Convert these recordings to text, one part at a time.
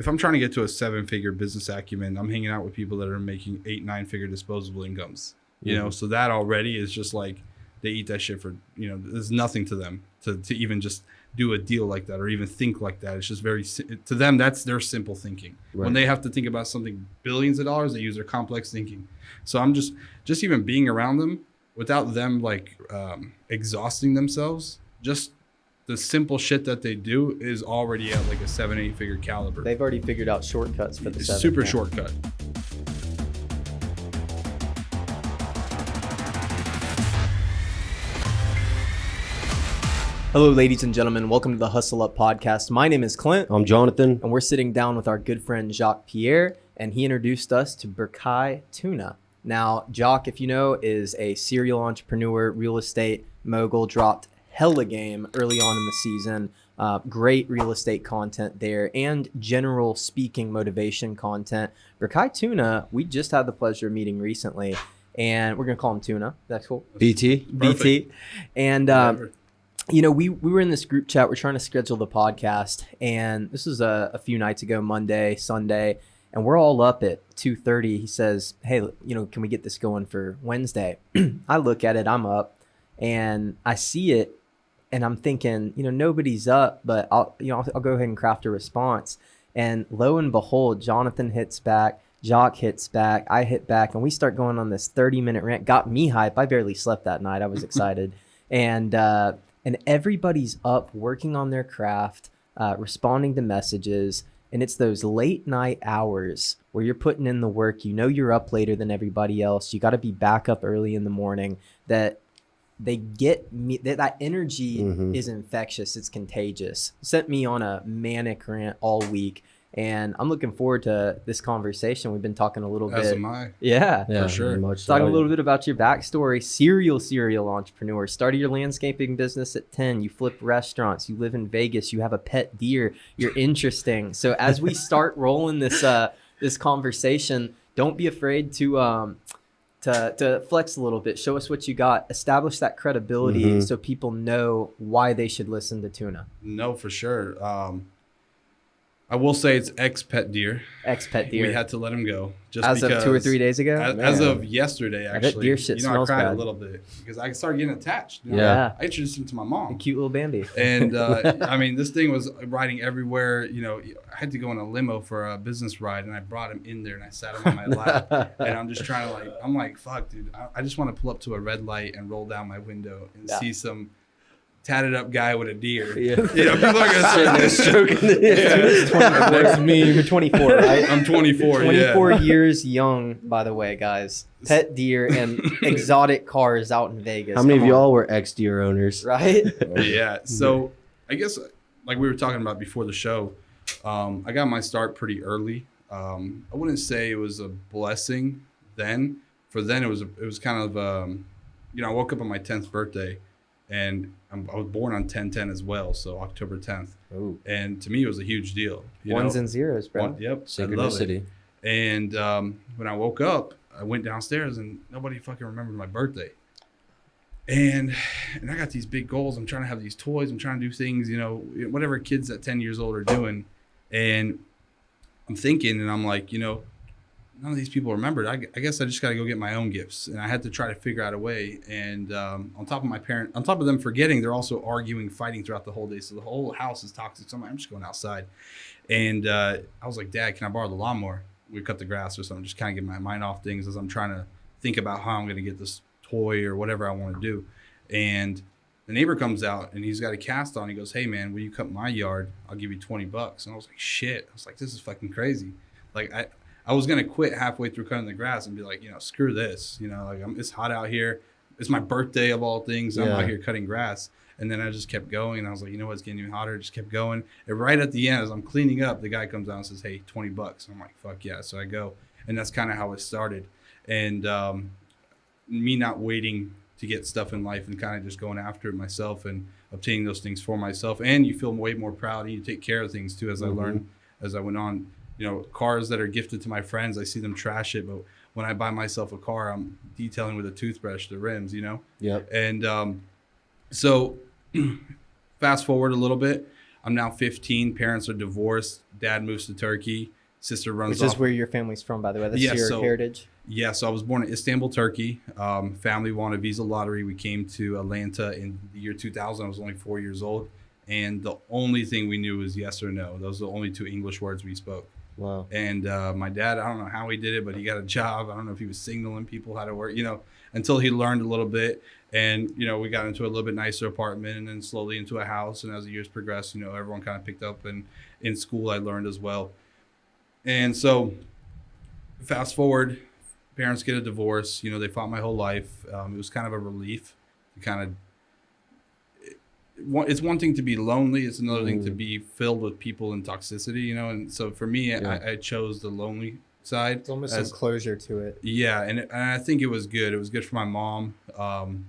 if I'm trying to get to a 7-figure business acumen, I'm hanging out with people that are making 8-9-figure disposable incomes, you know? So that already is just like, they eat that shit for, you know, there's nothing to them to even just do a deal like that or even think like that. It's just to them, that's their simple thinking. Right. When they have to think about something billions of dollars, they use their complex thinking. So I'm just even being around them without them like exhausting themselves, just the simple shit that they do is already at like a 7-8 figure caliber. They've already figured out shortcuts for the super shortcut. Hello, ladies and gentlemen. Welcome to the Hustle Up podcast. My name is Clint. I'm Jonathan. And we're sitting down with our good friend Jacques Pierre, and he introduced us to Berkay Tuna. Now, Jacques, if you know, is a serial entrepreneur, real estate mogul, dropped hella game early on in the season. Great real estate content there and general speaking motivation content. Berkay Tuna, we just had the pleasure of meeting recently, and we're going to call him Tuna. That's cool. BT. And you know, we were in this group chat. We're trying to schedule the podcast, and this was a few nights ago, Monday, Sunday, and we're all up at 2:30. He says, hey, you know, can we get this going for Wednesday? I look at it, I'm up, and I see it, and I'm thinking, you know, nobody's up, but I'll go ahead and craft a response. And lo and behold, Jonathan hits back, Jacques hits back, I hit back, and we start going on this 30-minute rant. Got me hype. I barely slept that night. I was excited. And everybody's up working on their craft, responding to messages. And it's those late night hours where you're putting in the work. You know you're up later than everybody else. You got to be back up early in the morning. That they get me. That energy is infectious. It's contagious. Sent me on a manic rant all week. And I'm looking forward to this conversation. We've been talking a little bit. As am I. Yeah, for sure. Talking a little bit about your backstory. Serial entrepreneur. Started your landscaping business at 10. You flip restaurants. You live in Vegas. You have a pet deer. You're interesting. So as we start rolling this this conversation, don't be afraid to flex a little bit. Show us what you got. Establish that credibility so people know why they should listen to Tuna. No, for sure. I will say it's ex-pet deer. Ex-pet deer. We had to let him go. Just as of 2 or 3 days ago? As of yesterday, actually. That deer shit smells I cried bad. a little bit because I started getting attached. You know? Yeah. I introduced him to my mom. A cute little Bambi. And, I mean, this thing was riding everywhere. You know, I had to go in a limo for a business ride, and I brought him in there, and I sat him on my lap. And I'm just trying to, I'm like, fuck, dude. I just want to pull up to a red light and roll down my window and see some tatted up guy with a deer. Yeah. You know, people are gonna say stroking the That's me. You're 24, right? I'm 24. 24 years young, by the way, guys. Pet deer and exotic cars out in Vegas. How many of y'all were ex-deer owners? Right? Yeah. So I guess like we were talking about before the show, I got my start pretty early. I wouldn't say it was a blessing then. For then it was kind of you know, I woke up on my 10th birthday. And I was born on 10/10 as well, so October 10th. Ooh. And to me, it was a huge deal. Ones and zeros, bro. Yep, Synchronicity. And when I woke up, I went downstairs and nobody fucking remembered my birthday. And I got these big goals. I'm trying to have these toys. I'm trying to do things, you know, whatever kids at 10 years old are doing. And I'm thinking, and I'm like, you know, none of these people remembered. I guess I just got to go get my own gifts. And I had to try to figure out a way. And on top of them forgetting, they're also arguing, fighting throughout the whole day. So the whole house is toxic. So I'm just going outside. And I was like, Dad, can I borrow the lawnmower? We cut the grass or something. Just kind of get my mind off things as I'm trying to think about how I'm going to get this toy or whatever I want to do. And the neighbor comes out and he's got a cast on. He goes, hey, man, will you cut my yard? I'll give you $20. And I was like, shit. I was like, this is fucking crazy. Like, I was going to quit halfway through cutting the grass and be like, you know, screw this. You know, like it's hot out here. It's my birthday of all things. I'm out here cutting grass. And then I just kept going. And I was like, you know what? It's getting even hotter. Just kept going. And right at the end, as I'm cleaning up, the guy comes out and says, hey, $20. And I'm like, fuck yeah. So I go. And that's kind of how it started. And me not waiting to get stuff in life and kind of just going after it myself and obtaining those things for myself. And you feel way more proud. And you take care of things, too, as I learned as I went on. You know, cars that are gifted to my friends, I see them trash it. But when I buy myself a car, I'm detailing with a toothbrush the rims, you know? Yep. And so fast forward a little bit. I'm now 15. Parents are divorced. Dad moves to Turkey. Sister runs Which off. is where your family's from, by the way. That's Yeah, your so- heritage. Yeah, so I was born in Istanbul, Turkey. Family won a visa lottery. We came to Atlanta in the year 2000. I was only 4 years old. And the only thing we knew was yes or no. Those were the only two English words we spoke. Wow. And my dad, I don't know how he did it, but he got a job. I don't know if he was signaling people how to work, until he learned a little bit. And, we got into a little bit nicer apartment and then slowly into a house. And as the years progressed, everyone kind of picked up. And in school, I learned as well. And so fast forward, parents get a divorce. They fought my whole life. It was kind of a relief to kind of, it's one thing to be lonely. It's another thing to be filled with people and toxicity, And so for me, I chose the lonely side. It's almost some closure to it. Yeah. And I think it was good. It was good for my mom.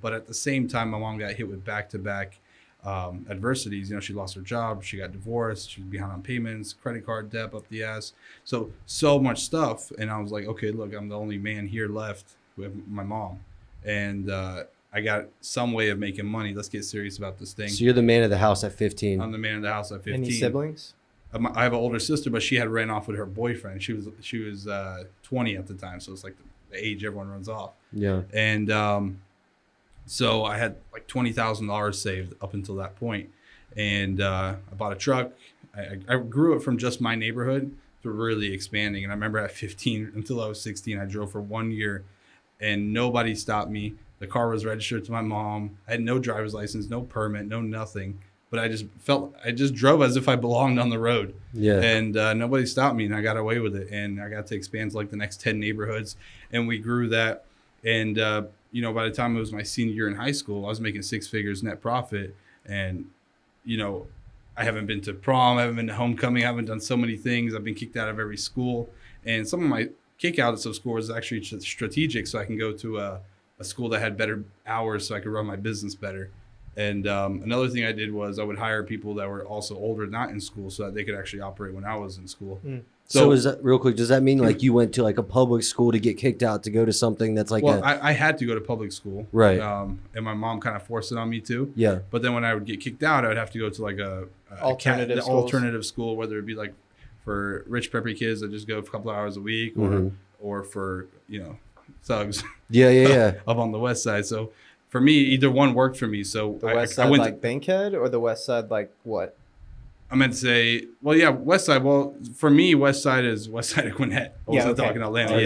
But at the same time, my mom got hit with back-to-back adversities. She lost her job. She got divorced. She was behind on payments, credit card debt up the ass. So much stuff. And I was like, okay, look, I'm the only man here left with my mom. And, I got some way of making money. Let's get serious about this thing. So you're the man of the house at 15. I'm the man of the house at 15. Any siblings? I have an older sister, but she had ran off with her boyfriend. She was 20 at the time, so it's like the age everyone runs off. Yeah. And so I had like $20,000 saved up until that point, and I bought a truck. I grew it from just my neighborhood to really expanding. And I remember at 15 until I was 16, I drove for 1 year, and nobody stopped me. The car was registered to my mom. I had no driver's license, no permit, no nothing. But I just drove as if I belonged on the road. Yeah. And nobody stopped me, and I got away with it. And I got to expand to like the next 10 neighborhoods, and we grew that. And, by the time it was my senior year in high school, I was making 6 figures net profit. And, I haven't been to prom, I haven't been to homecoming, I haven't done so many things. I've been kicked out of every school. And some of my kick outs of school was actually strategic, so I can go to a school that had better hours so I could run my business better. And another thing I did was I would hire people that were also older, not in school, so that they could actually operate when I was in school. So is that, real quick, does that mean like you went to like a public school to get kicked out to go to something that's like I had to go to public school. Right. And my mom kind of forced it on me too. Yeah. But then when I would get kicked out, I would have to go to like alternative school, whether it be like for rich preppy kids that just go for a couple of hours a week or for, thugs. Yeah. up on the west side. So for me, either one worked for me. So the west side, like Bankhead, or the west side, like what? I meant to say, west side. Well, for me, west side is west side of Gwinnett. I wasn't talking Atlanta.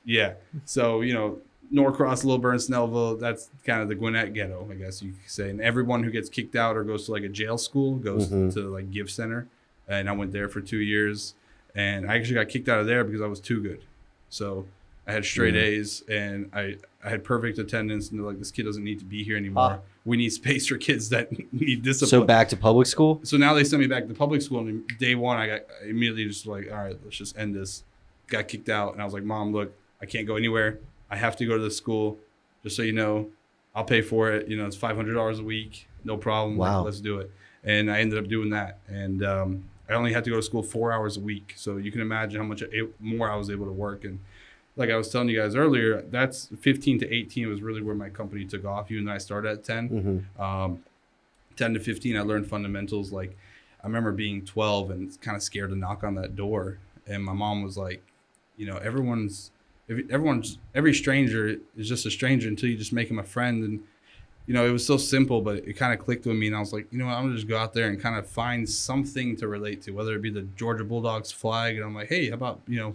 Yeah. So, Norcross, Lilburn, Snellville, that's kind of the Gwinnett ghetto, I guess you could say. And everyone who gets kicked out or goes to like a jail school goes to like Gift Center. And I went there for 2 years. And I actually got kicked out of there because I was too good. So I had straight A's, and I had perfect attendance, and they're like, this kid doesn't need to be here anymore. We need space for kids that need discipline. So back to public school? So now they sent me back to public school, and day one, I immediately just like, all right, let's just end this. Got kicked out, and I was like, Mom, look, I can't go anywhere. I have to go to the school. Just so you know, I'll pay for it. It's $500 a week. No problem. Wow. Let's do it. And I ended up doing that. And I only had to go to school 4 hours a week. So you can imagine how much more I was able to work. And like I was telling you guys earlier, that's 15 to 18 was really where my company took off. Even though I started at 10. 10 to 15, I learned fundamentals. Like I remember being 12 and kind of scared to knock on that door. And my mom was like, every stranger is just a stranger until you just make them a friend. And, it was so simple, but it kind of clicked with me. And I was like, I'm going to just go out there and kind of find something to relate to, whether it be the Georgia Bulldogs flag. And I'm like, hey, how about the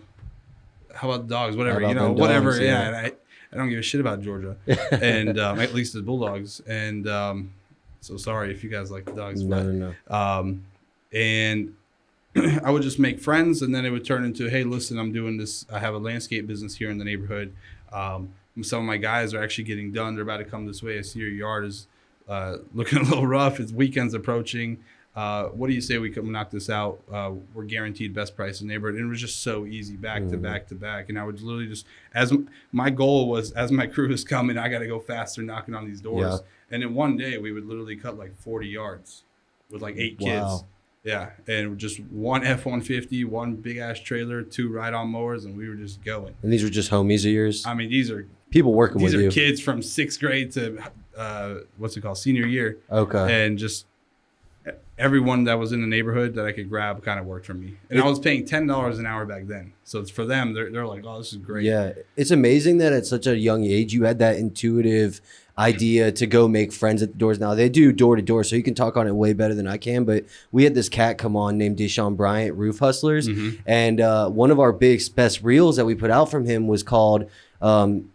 dogs, whatever, whatever. Dogs, yeah. And I don't give a shit about Georgia and at least the Bulldogs. And so sorry if you guys like the dogs. No. And I would just make friends, and then it would turn into, hey, listen, I'm doing this. I have a landscape business here in the neighborhood. Some of my guys are actually getting done. They're about to come this way. I see your yard is looking a little rough. It's weekend's approaching. What do you say we come knock this out? We're guaranteed best price in the neighborhood. And it was just so easy, back to back to back. And I would literally just, as my goal was, as my crew is coming, I got to go faster knocking on these doors. Yeah. And in one day, we would literally cut like 40 yards with like 8 kids. Yeah. And just one F-150, one big ass trailer, 2 ride-on mowers, and we were just going. And these were just homies of yours? I mean, these are people working with you. These are kids from 6th grade to, senior year. Okay. And just everyone that was in the neighborhood that I could grab kind of worked for me. And I was paying $10 an hour back then. So it's for them. They're like, oh, this is great. Yeah. It's amazing that at such a young age, you had that intuitive idea to go make friends at the doors. Now they do door to door, so you can talk on it way better than I can. But we had this cat come on named Deshaun Bryant, Roof Hustlers. And one of our best reels that we put out from him was called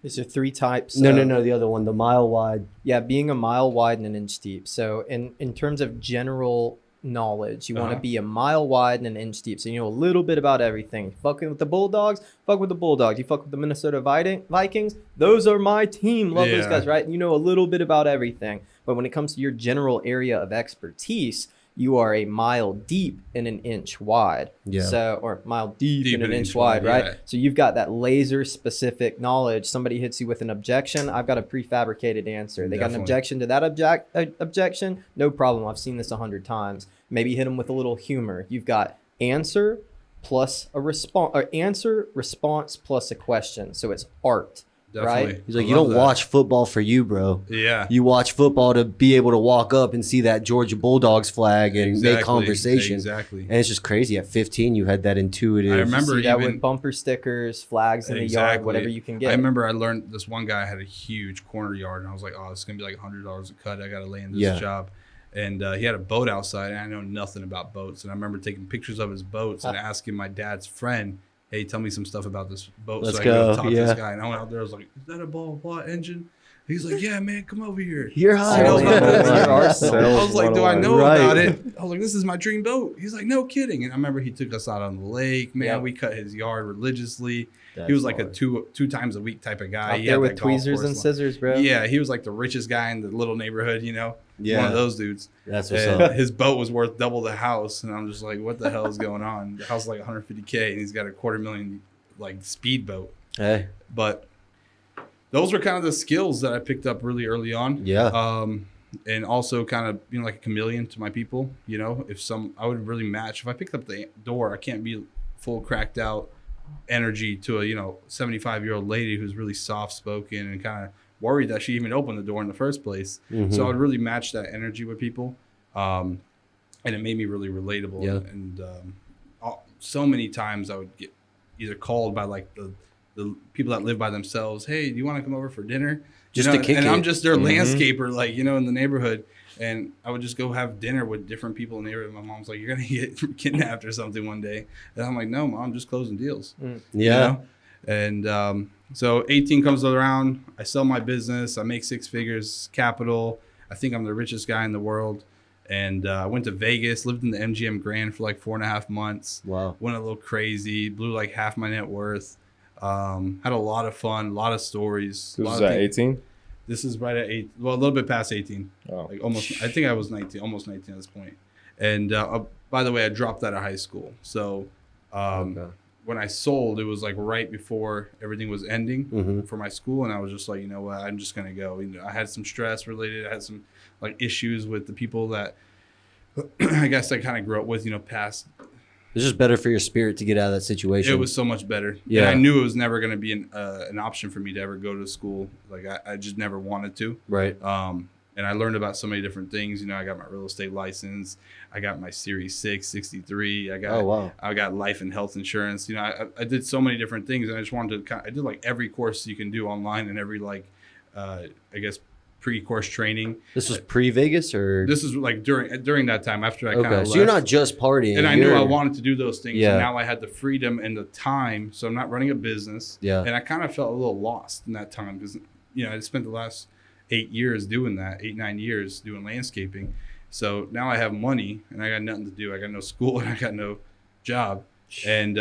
Is there 3 types? No, the other one, the mile wide. Yeah, being a mile wide and an inch deep. So in terms of general knowledge, you want to be a mile wide and an inch deep. So you know a little bit about everything. Fucking with the Bulldogs, fuck with the Bulldogs. You fuck with the Minnesota Vikings, those are my team. Love those guys, right? You know a little bit about everything. But when it comes to your general area of expertise, you are a mile deep and an inch wide. Yeah. So, or mile deep and an inch wide, right? Yeah. So you've got that laser specific knowledge. Somebody hits you with an objection, I've got a prefabricated answer. They got an objection to that objection, no problem. I've seen this 100 times. Maybe hit them with a little humor. You've got answer plus a response, or answer, response plus a question. So it's art. Definitely. Right? He's like, you don't watch football for you, bro. Yeah. You watch football to be able to walk up and see that Georgia Bulldogs flag and make conversation. Exactly. And it's just crazy. At 15, you had that intuitive. I remember see that with bumper stickers, flags in the yard, whatever you can get. I remember I learned this one guy had a huge corner yard, and I was like, oh, it's going to be like $100 a cut. I got to land this job. And he had a boat outside, and I know nothing about boats. And I remember taking pictures of his boats and asking my dad's friend, hey, tell me some stuff about this boat. Let's so I go. could talk to this guy. And I went out there, I was like, is that a blah engine? He's like, yeah, man, come over here. You're high. I was like, do I know about it? I was like, this is my dream boat. He's like, no kidding. And I remember he took us out on the lake. Man, we cut his yard religiously. He was like a two times a week type of guy. Out there with tweezers and scissors, bro. Yeah, he was like the richest guy in the little neighborhood, you know? Yeah. One of those dudes. That's what's and up. His boat was worth double the house. And I'm just like, what the hell is going on? The house is like $150K, and he's got a $250,000 like speedboat. Hey. But those were kind of the skills that I picked up really early on. Yeah. And also kind of being like a chameleon to my people. You know, I would really match. If I picked up the door, I can't be full cracked out energy to a 75-year-old lady who's really soft spoken and kind of worried that she even opened the door in the first place. So I would really match that energy with people, and it made me really relatable. Yeah. And so many times I would get either called by like the people that live by themselves. Hey, do you want to come over for dinner? Just to kick it. And I'm just their landscaper, like, in the neighborhood. And I would just go have dinner with different people in the neighborhood. My mom's like, you're going to get kidnapped or something one day. And I'm like, no, Mom, just closing deals. Yeah. And so 18 comes around. I sell my business. I make 6 figures capital. I think I'm the richest guy in the world. And I went to Vegas, lived in the MGM Grand for like 4.5 months. Wow. Went a little crazy, blew like half my net worth. Had a lot of fun, a lot of stories. This was at 18? This is right at 8. Well, a little bit past 18. Oh. Like almost. I think I was 19, almost 19 at this point. And by the way, I dropped out of high school. So when I sold, it was like right before everything was ending for my school, and I was just like, you know what, I'm just gonna go. I had some stress related. I had some like issues with the people that I guess I kind of grew up with. Past. It's just better for your spirit to get out of that situation. It was so much better. Yeah. And I knew it was never going to be an option for me to ever go to school. Like I just never wanted to. Right. And I learned about so many different things. I got my real estate license. I got my Series 6, 63. I got life and health insurance. I did so many different things, and I just wanted to. I did like every course you can do online and every I guess pre-course training. This was pre-Vegas, or this is like during that time after I kind of left. So you're not just partying. And I knew I wanted to do those things. Yeah. And now I had the freedom and the time. So I'm not running a business. Yeah. And I kind of felt a little lost in that time because, I spent the last 8 years doing that, 9 years doing landscaping. So now I have money and I got nothing to do. I got no school and I got no job. And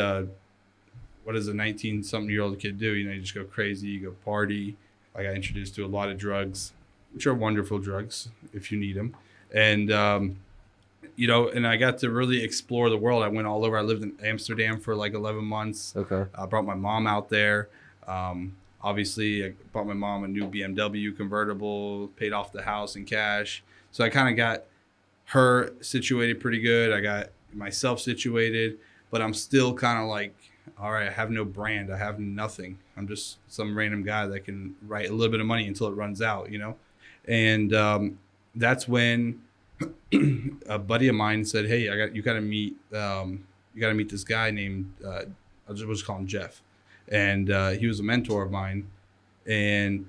what does a 19-something-year-old kid do? You just go crazy, you go party. I got introduced to a lot of drugs, which are wonderful drugs if you need them. And, and I got to really explore the world. I went all over. I lived in Amsterdam for like 11 months. Okay. I brought my mom out there. Obviously, I bought my mom a new BMW convertible, paid off the house in cash. So I kind of got her situated pretty good. I got myself situated, but I'm still kind of like, all right, I have no brand. I have nothing. I'm just some random guy that can write a little bit of money until it runs out, And that's when a buddy of mine said, "Hey, you got to meet this guy named I'll just call him Jeff," and he was a mentor of mine, and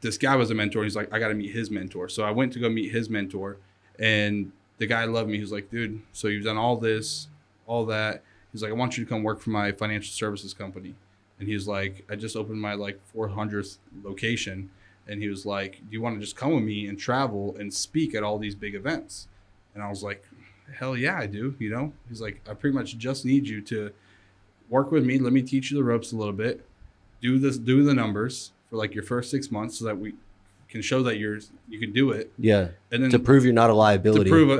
this guy was a mentor. He's like, "I got to meet his mentor." So I went to go meet his mentor, and the guy loved me. He was like, "Dude, so you've done all this, all that." He's like, "I want you to come work for my financial services company." And he was like, "I just opened my like 400th location." And he was like, "Do you want to just come with me and travel and speak at all these big events?" And I was like, "Hell yeah, I do." You know, he's like, "I pretty much just need you to work with me. Let me teach you the ropes a little bit. Do the numbers for like your first 6 months so that we can show that you can do it." Yeah. And then To prove you're not a liability. to prove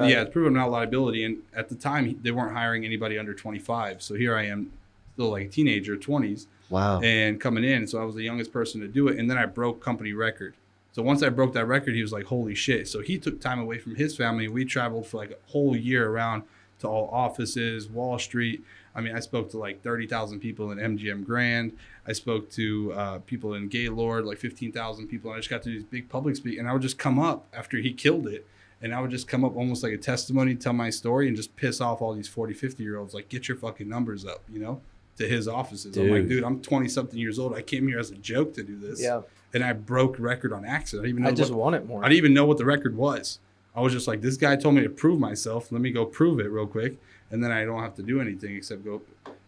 I'm not a liability. And at the time, they weren't hiring anybody under 25. So here I am, still like a teenager, 20s. Wow. And coming in. So I was the youngest person to do it. And then I broke company record. So once I broke that record, he was like, "Holy shit." So he took time away from his family. We traveled for like a whole year around to all offices, Wall Street. I mean, I spoke to like 30,000 people in MGM Grand. I spoke to people in Gaylord, like 15,000 people. And I just got to do these big public speak. And I would just come up after he killed it. And I would just come up almost like a testimony, tell my story, and just piss off all these 40, 50-year-olds. Like, get your fucking numbers up, you know? To his offices. I'm like, dude, I'm 20 something years old. I came here as a joke to do this. Yeah. And I broke record on accident. I just want it more. I didn't even know what the record was. I was just like, this guy told me to prove myself. Let me go prove it real quick. And then I don't have to do anything except go,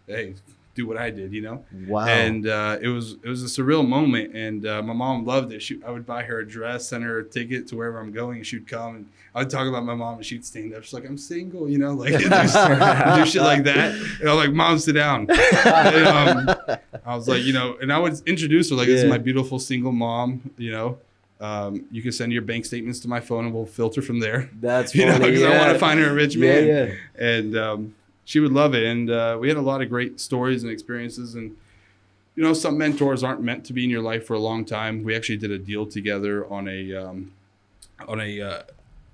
hey, do what I did, you know? Wow. And it was a surreal moment. And my mom loved it. I would buy her a dress, send her a ticket to wherever I'm going, and she'd come. And I would talk about my mom, and she'd stand up. She's like, "I'm single," you know, like do shit like that. And I'm like, "Mom, sit down." And, I was like, you know, and I would introduce her like, "This is my beautiful single mom," you know. You can send your bank statements to my phone, and we'll filter from there. That's funny. funny. Because I want to find her a rich man. Yeah. And she would love it. And we had a lot of great stories and experiences. And you know, some mentors aren't meant to be in your life for a long time. We actually did a deal together on a.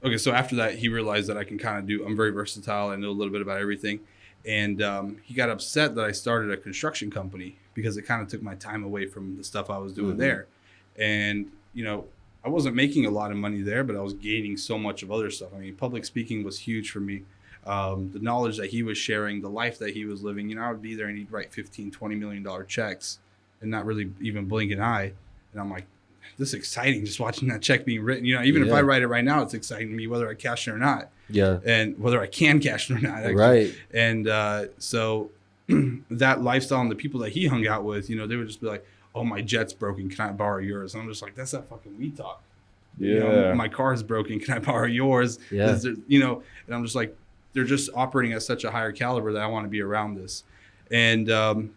Okay, so after that, he realized that I can kind of I'm very versatile. I know a little bit about everything. And he got upset that I started a construction company because it kind of took my time away from the stuff I was doing there. And, you know, I wasn't making a lot of money there, but I was gaining so much of other stuff. I mean, public speaking was huge for me. The knowledge that he was sharing, the life that he was living, you know, I would be there and he'd write $15-20 million checks and not really even blink an eye. And I'm like, this is exciting just watching that check being written. You know, even if I write it right now, it's exciting to me whether I cash it or not. Yeah. And whether I can cash it or not. Actually. Right. And so that lifestyle and the people that he hung out with, you know, they would just be like, "Oh, my jet's broken. Can I borrow yours?" And I'm just like, that's that fucking we talk. Yeah. You know, my car's broken. Can I borrow yours? Yeah. You know, and I'm just like, they're just operating at such a higher caliber that I want to be around this. And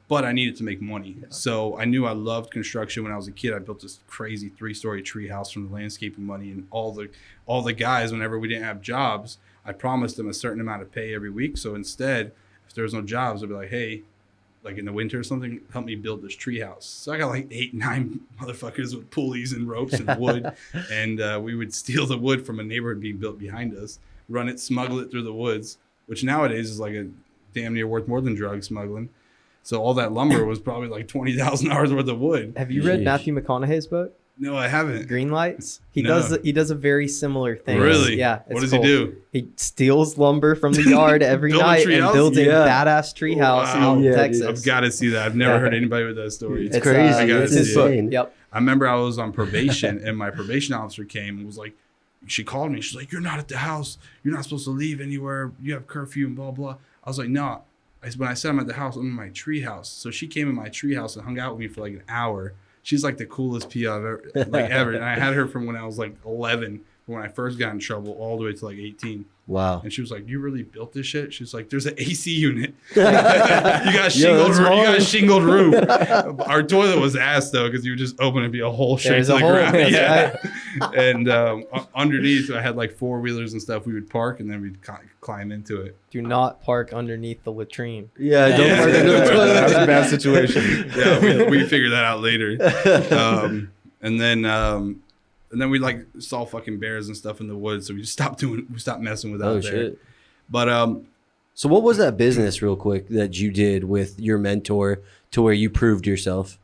but I needed to make money. Yeah. So I knew I loved construction when I was a kid. I built this crazy 3-story tree house from the landscaping money, and all the guys, whenever we didn't have jobs, I promised them a certain amount of pay every week. So instead, if there was no jobs, I'd be like, "Hey, like in the winter or something, help me build this tree house." So I got like 8-9 motherfuckers with pulleys and ropes and wood. And we would steal the wood from a neighborhood being built behind us, run it, smuggle it through the woods, which nowadays is like a damn near worth more than drug smuggling. So all that lumber was probably like $20,000 worth of wood. Have you read Matthew McConaughey's book? No, I haven't. Green Lights. He does a very similar thing. Really? Yeah. What does he do? He steals lumber from the yard every night and builds a badass tree house out in Texas. Dude, I've got to see that. I've never heard anybody with that story. It's crazy. I got to see it. Yep. I remember I was on probation and my probation officer came and was like, she called me. She's like, "You're not at the house. You're not supposed to leave anywhere. You have curfew and blah, blah." I was like, "No." When I said I'm at the house, I'm in my tree house. So she came in my tree house and hung out with me for like an hour. She's like the coolest PI I've ever. And I had her from when I was like 11, when I first got in trouble, all the way to like 18. Wow. And she was like, "You really built this shit?" She's like, "There's an AC unit. You got a shingled roof." Our toilet was ass though, because you would just open it and be a hole straight to the ground. Yeah. And underneath, I had like 4-wheelers and stuff. We would park and then we'd climb into it. Do not park underneath the latrine. Yeah, don't park under the toilet. That's a bad situation. Yeah, we figured that out later. And then we like saw fucking bears and stuff in the woods, so we stopped messing with that. Shit. But so what was that business, real quick, that you did with your mentor to where you proved yourself?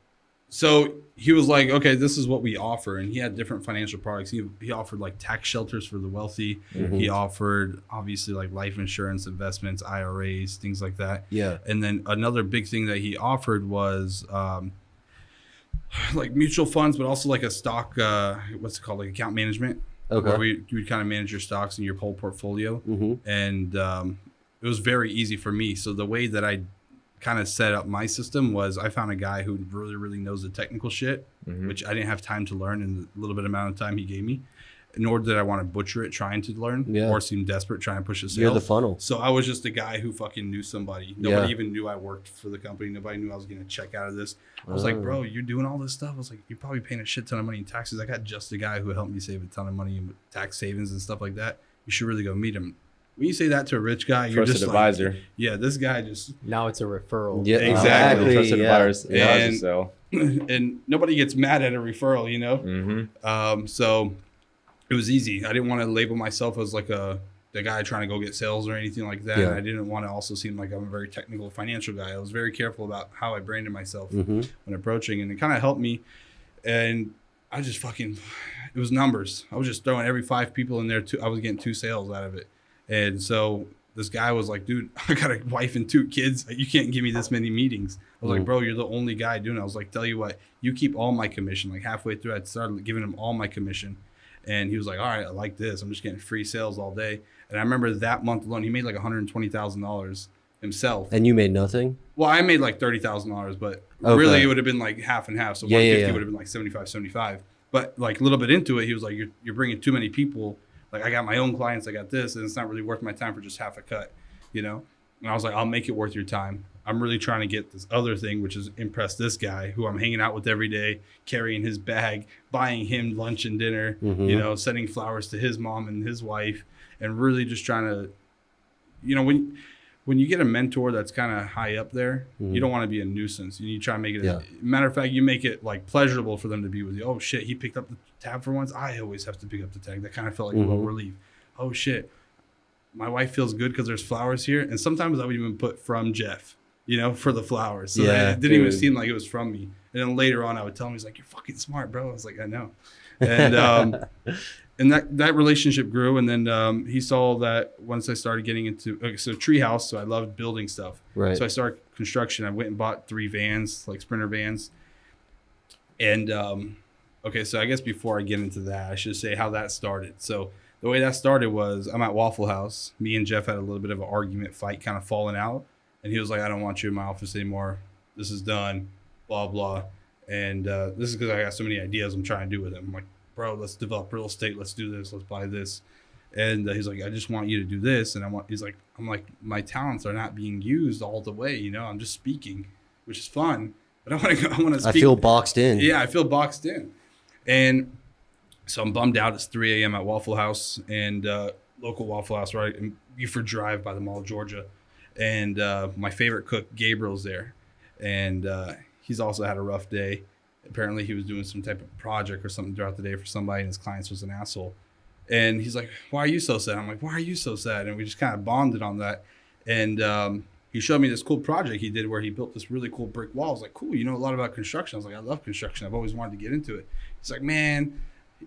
So he was like, okay, this is what we offer. And he had different financial products. He offered like tax shelters for the wealthy. He offered obviously like life insurance, investments, IRAs, things like that. Yeah. And then another big thing that he offered was like mutual funds, but also like a stock, what's it called? Like account management. Okay. Where you would kind of manage your stocks and your whole portfolio. And it was very easy for me. So the way that I kind of set up my system was I found a guy who really, really knows the technical shit, which I didn't have time to learn in the little bit amount of time he gave me. Nor did I want to butcher it trying to learn or seem desperate trying to push a sale. You're the funnel. So I was just a guy who fucking knew somebody. Nobody even knew I worked for the company. Nobody knew I was going to check out of this. I was like, bro, you're doing all this stuff. I was like, you're probably paying a shit ton of money in taxes. I got just a guy who helped me save a ton of money in tax savings and stuff like that. You should really go meet him. When you say that to a rich guy, you're Trusted just advisor. Like, yeah, this guy just... Now it's a referral. Yeah, Exactly. Trusted advisors. And- So. and nobody gets mad at a referral, you know? So it was easy. I didn't want to label myself as like the guy trying to go get sales or anything like that. And I didn't want to also seem like I'm a very technical financial guy. I was very careful about how I branded myself when approaching, and it kind of helped me. And I just fucking, it was numbers. I was just throwing every 5 people in there. I was getting 2 sales out of it. And so this guy was like, dude, I got a wife and 2 kids. You can't give me this many meetings. I was like, bro, you're the only guy doing it. I was like, tell you what, you keep all my commission. Like halfway through, I started giving him all my commission. And he was like, all right, I like this. I'm just getting free sales all day. And I remember that month alone, he made like $120,000 himself. And you made nothing? Well, I made like $30,000, but really it would have been like half and half. So 150 would have been like 75. But like a little bit into it, he was like, you're bringing too many people. Like I got my own clients, I got this, and it's not really worth my time for just half a cut, you know? And I was like, I'll make it worth your time. I'm really trying to get this other thing, which is impress this guy who I'm hanging out with every day, carrying his bag, buying him lunch and dinner, you know, sending flowers to his mom and his wife, and really just trying to, you know, when you get a mentor that's kind of high up there, you don't want to be a nuisance. You try to make it, matter of fact, you make it like pleasurable for them to be with you. Oh shit, he picked up the tab for once. I always have to pick up the tag. That kind of felt like a little relief. Oh shit, my wife feels good because there's flowers here. And sometimes I would even put from Jeff, you know, for the flowers. So it didn't even seem like it was from me. And then later on I would tell him, he's like, you're fucking smart, bro. I was like, I know. And and that relationship grew. And then he saw that once I started getting into, so treehouse, so I loved building stuff. Right. So I started construction. I went and bought 3 vans, like Sprinter vans. And okay, so I guess before I get into that, I should say how that started. So the way that started was I'm at Waffle House. Me and Jeff had a little bit of an argument, fight, kind of falling out. And he was like, I don't want you in my office anymore. This is done, blah, blah. And this is because I got so many ideas I'm trying to do with him. I'm like, bro, let's develop real estate. Let's do this. Let's buy this. And he's like, I just want you to do this. And I'm like, my talents are not being used all the way. You know, I'm just speaking, which is fun. But I want to speak. I feel boxed in. Yeah, I feel boxed in. And so I'm bummed out. It's 3 a.m. at Waffle House, and local Waffle House, right in Buford Drive by the Mall of Georgia. And my favorite cook, Gabriel's there. And he's also had a rough day. Apparently he was doing some type of project or something throughout the day for somebody, and his clients was an asshole. And he's like, why are you so sad? I'm like, why are you so sad? And we just kind of bonded on that. And he showed me this cool project he did where he built this really cool brick wall. I was like, cool, you know a lot about construction. I was like, I love construction. I've always wanted to get into it. He's like, man,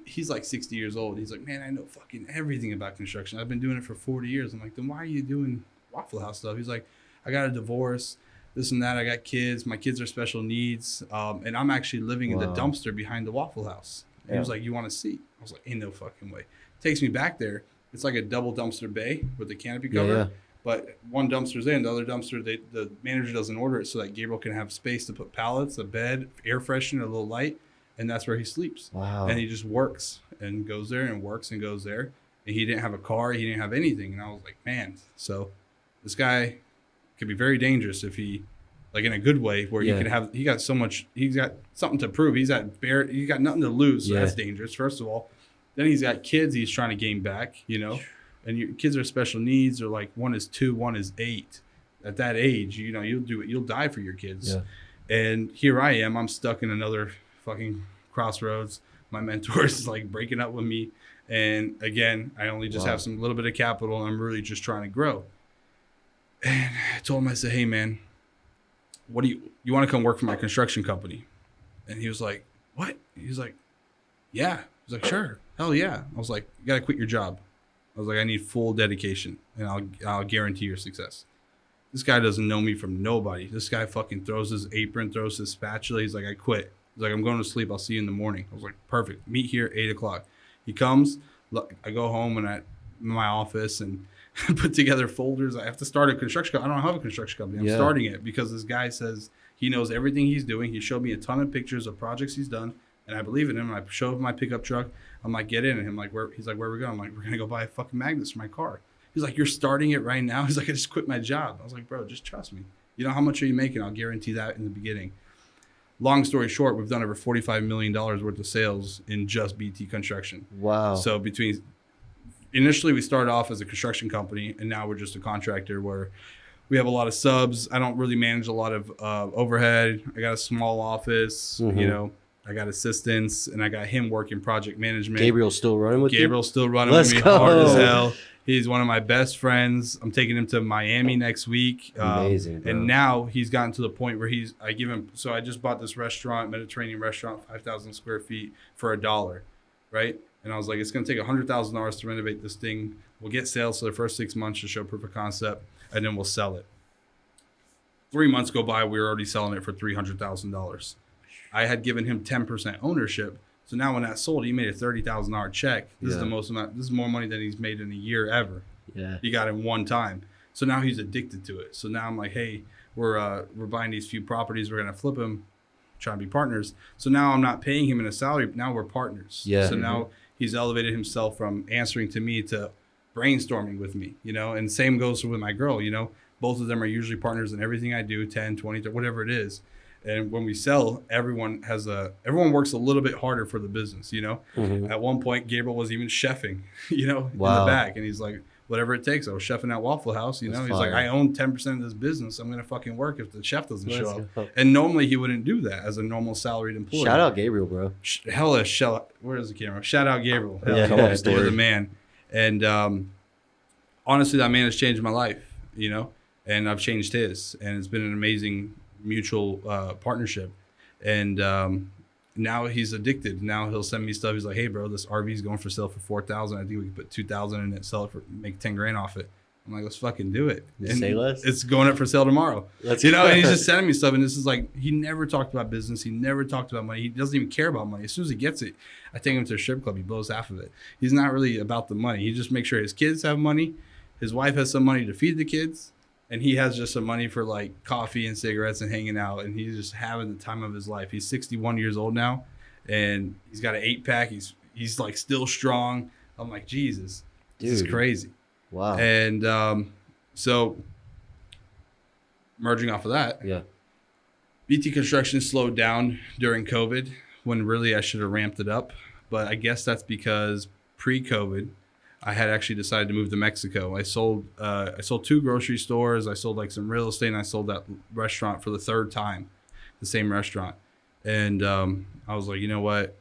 he's like 60 years old. He's like, man, I know fucking everything about construction. I've been doing it for 40 years. I'm like, then why are you doing Waffle House stuff? He's like, I got a divorce, this and that. I got kids. My kids are special needs. And I'm actually living in the dumpster behind the Waffle House. And he was like, you want to see? I was like, ain't no fucking way. Takes me back there. It's like a double dumpster bay with the canopy cover. Yeah. But one dumpster's in, the other dumpster, the manager doesn't order it so that Gabriel can have space to put pallets, a bed, air freshener, a little light, and that's where he sleeps. Wow. And he just works and goes there and works and goes there. And he didn't have a car, he didn't have anything. And I was like, man, so this guy could be very dangerous if he, like in a good way, where he got so much, he's got something to prove. He's got nothing to lose, so that's dangerous, first of all. Then he's got kids he's trying to gain back, you know. And your kids are special needs, or like one is 2, one is 8. At that age, you know, you'll die for your kids. Yeah. And here I am, I'm stuck in another fucking crossroads. My mentor is like breaking up with me. And again, I only just have some little bit of capital, and I'm really just trying to grow. And I told him, I said, hey man, what do you want to come work for my construction company? And he was like, what? He's like, yeah. I was like, sure. Hell yeah. I was like, you got to quit your job. I was like, I need full dedication, and I'll guarantee your success. This guy doesn't know me from nobody. This guy fucking throws his apron, throws his spatula. He's like, I quit. He's like, I'm going to sleep. I'll see you in the morning. I was like, perfect. Meet here at 8 o'clock. He comes. I go home and I'm in my office and put together folders. I have to start a construction company. I don't have a construction company. I'm starting it because this guy says he knows everything he's doing. He showed me a ton of pictures of projects he's done, and I believe in him. I showed him my pickup truck. I'm like, get in. And him like, where? He's like, where are we going? I'm like, we're gonna go buy fucking magnets for my car. He's like, you're starting it right now? He's like, I just quit my job. I was like, bro, just trust me. You know, how much are you making? I'll guarantee that in the beginning. Long story short, we've done over $45 million worth of sales in just BT construction. Wow. So initially we started off as a construction company, and now we're just a contractor where we have a lot of subs. I don't really manage a lot of overhead. I got a small office, you know, I got assistants, and I got him working project management. Gabriel's still running with you? Gabriel's still running with me hard as hell. He's one of my best friends. I'm taking him to Miami next week. Amazing, bro. And now he's gotten to the point where I just bought this restaurant, Mediterranean restaurant, 5,000 square feet for $1, right? And I was like, it's going to take $100,000 to renovate this thing. We'll get sales for the first 6 months to show proof of concept, and then we'll sell it. 3 months go by, we were already selling it for $300,000. I had given him 10% ownership. So now when that sold, he made a $30,000 check. This is the most amount. This is more money than he's made in a year ever. Yeah. He got it one time. So now he's addicted to it. So now I'm like, hey, we're buying these few properties. We're gonna flip them, trying to be partners. So now I'm not paying him in a salary. Now we're partners. Yeah. So now he's elevated himself from answering to me to brainstorming with me. You know, and same goes with my girl. You know, both of them are usually partners in everything I do, 10, 20, 30, whatever it is. And when we sell, everyone works a little bit harder for the business, you know. At one point, Gabriel was even chefing, you know, in the back. And he's like, whatever it takes. I was chefing at Waffle House, you know. He's like, I own 10% of this business. I'm going to fucking work if the chef doesn't show up. And normally he wouldn't do that as a normal salaried employee. Shout out Gabriel, bro. Where's the camera? Shout out Gabriel. You're the man. And honestly, that man has changed my life, you know. And I've changed his. And it's been an amazing mutual partnership. And now he's addicted. Now he'll send me stuff. He's like, hey bro, this RV is going for sale for $4,000. I think we can put $2,000 in it, sell it for, make 10 grand off it. I'm like, let's fucking do it. And say less. It's going up for sale tomorrow. And he's just sending me stuff. And this is like, he never talked about business. He never talked about money. He doesn't even care about money. As soon as he gets it, I take him to a strip club. He blows half of it. He's not really about the money. He just makes sure his kids have money. His wife has some money to feed the kids. And he has just some money for like coffee and cigarettes and hanging out. And he's just having the time of his life. He's 61 years old now. And he's got an 8-pack. He's like still strong. I'm like, Jesus, this is crazy. Wow. And so merging off of that, BT Construction slowed down during COVID when really I should have ramped it up. But I guess that's because pre-COVID, I had actually decided to move to Mexico. I sold 2 grocery stores. I sold like some real estate, and I sold that restaurant for the 3rd time, the same restaurant. And I was like, you know what?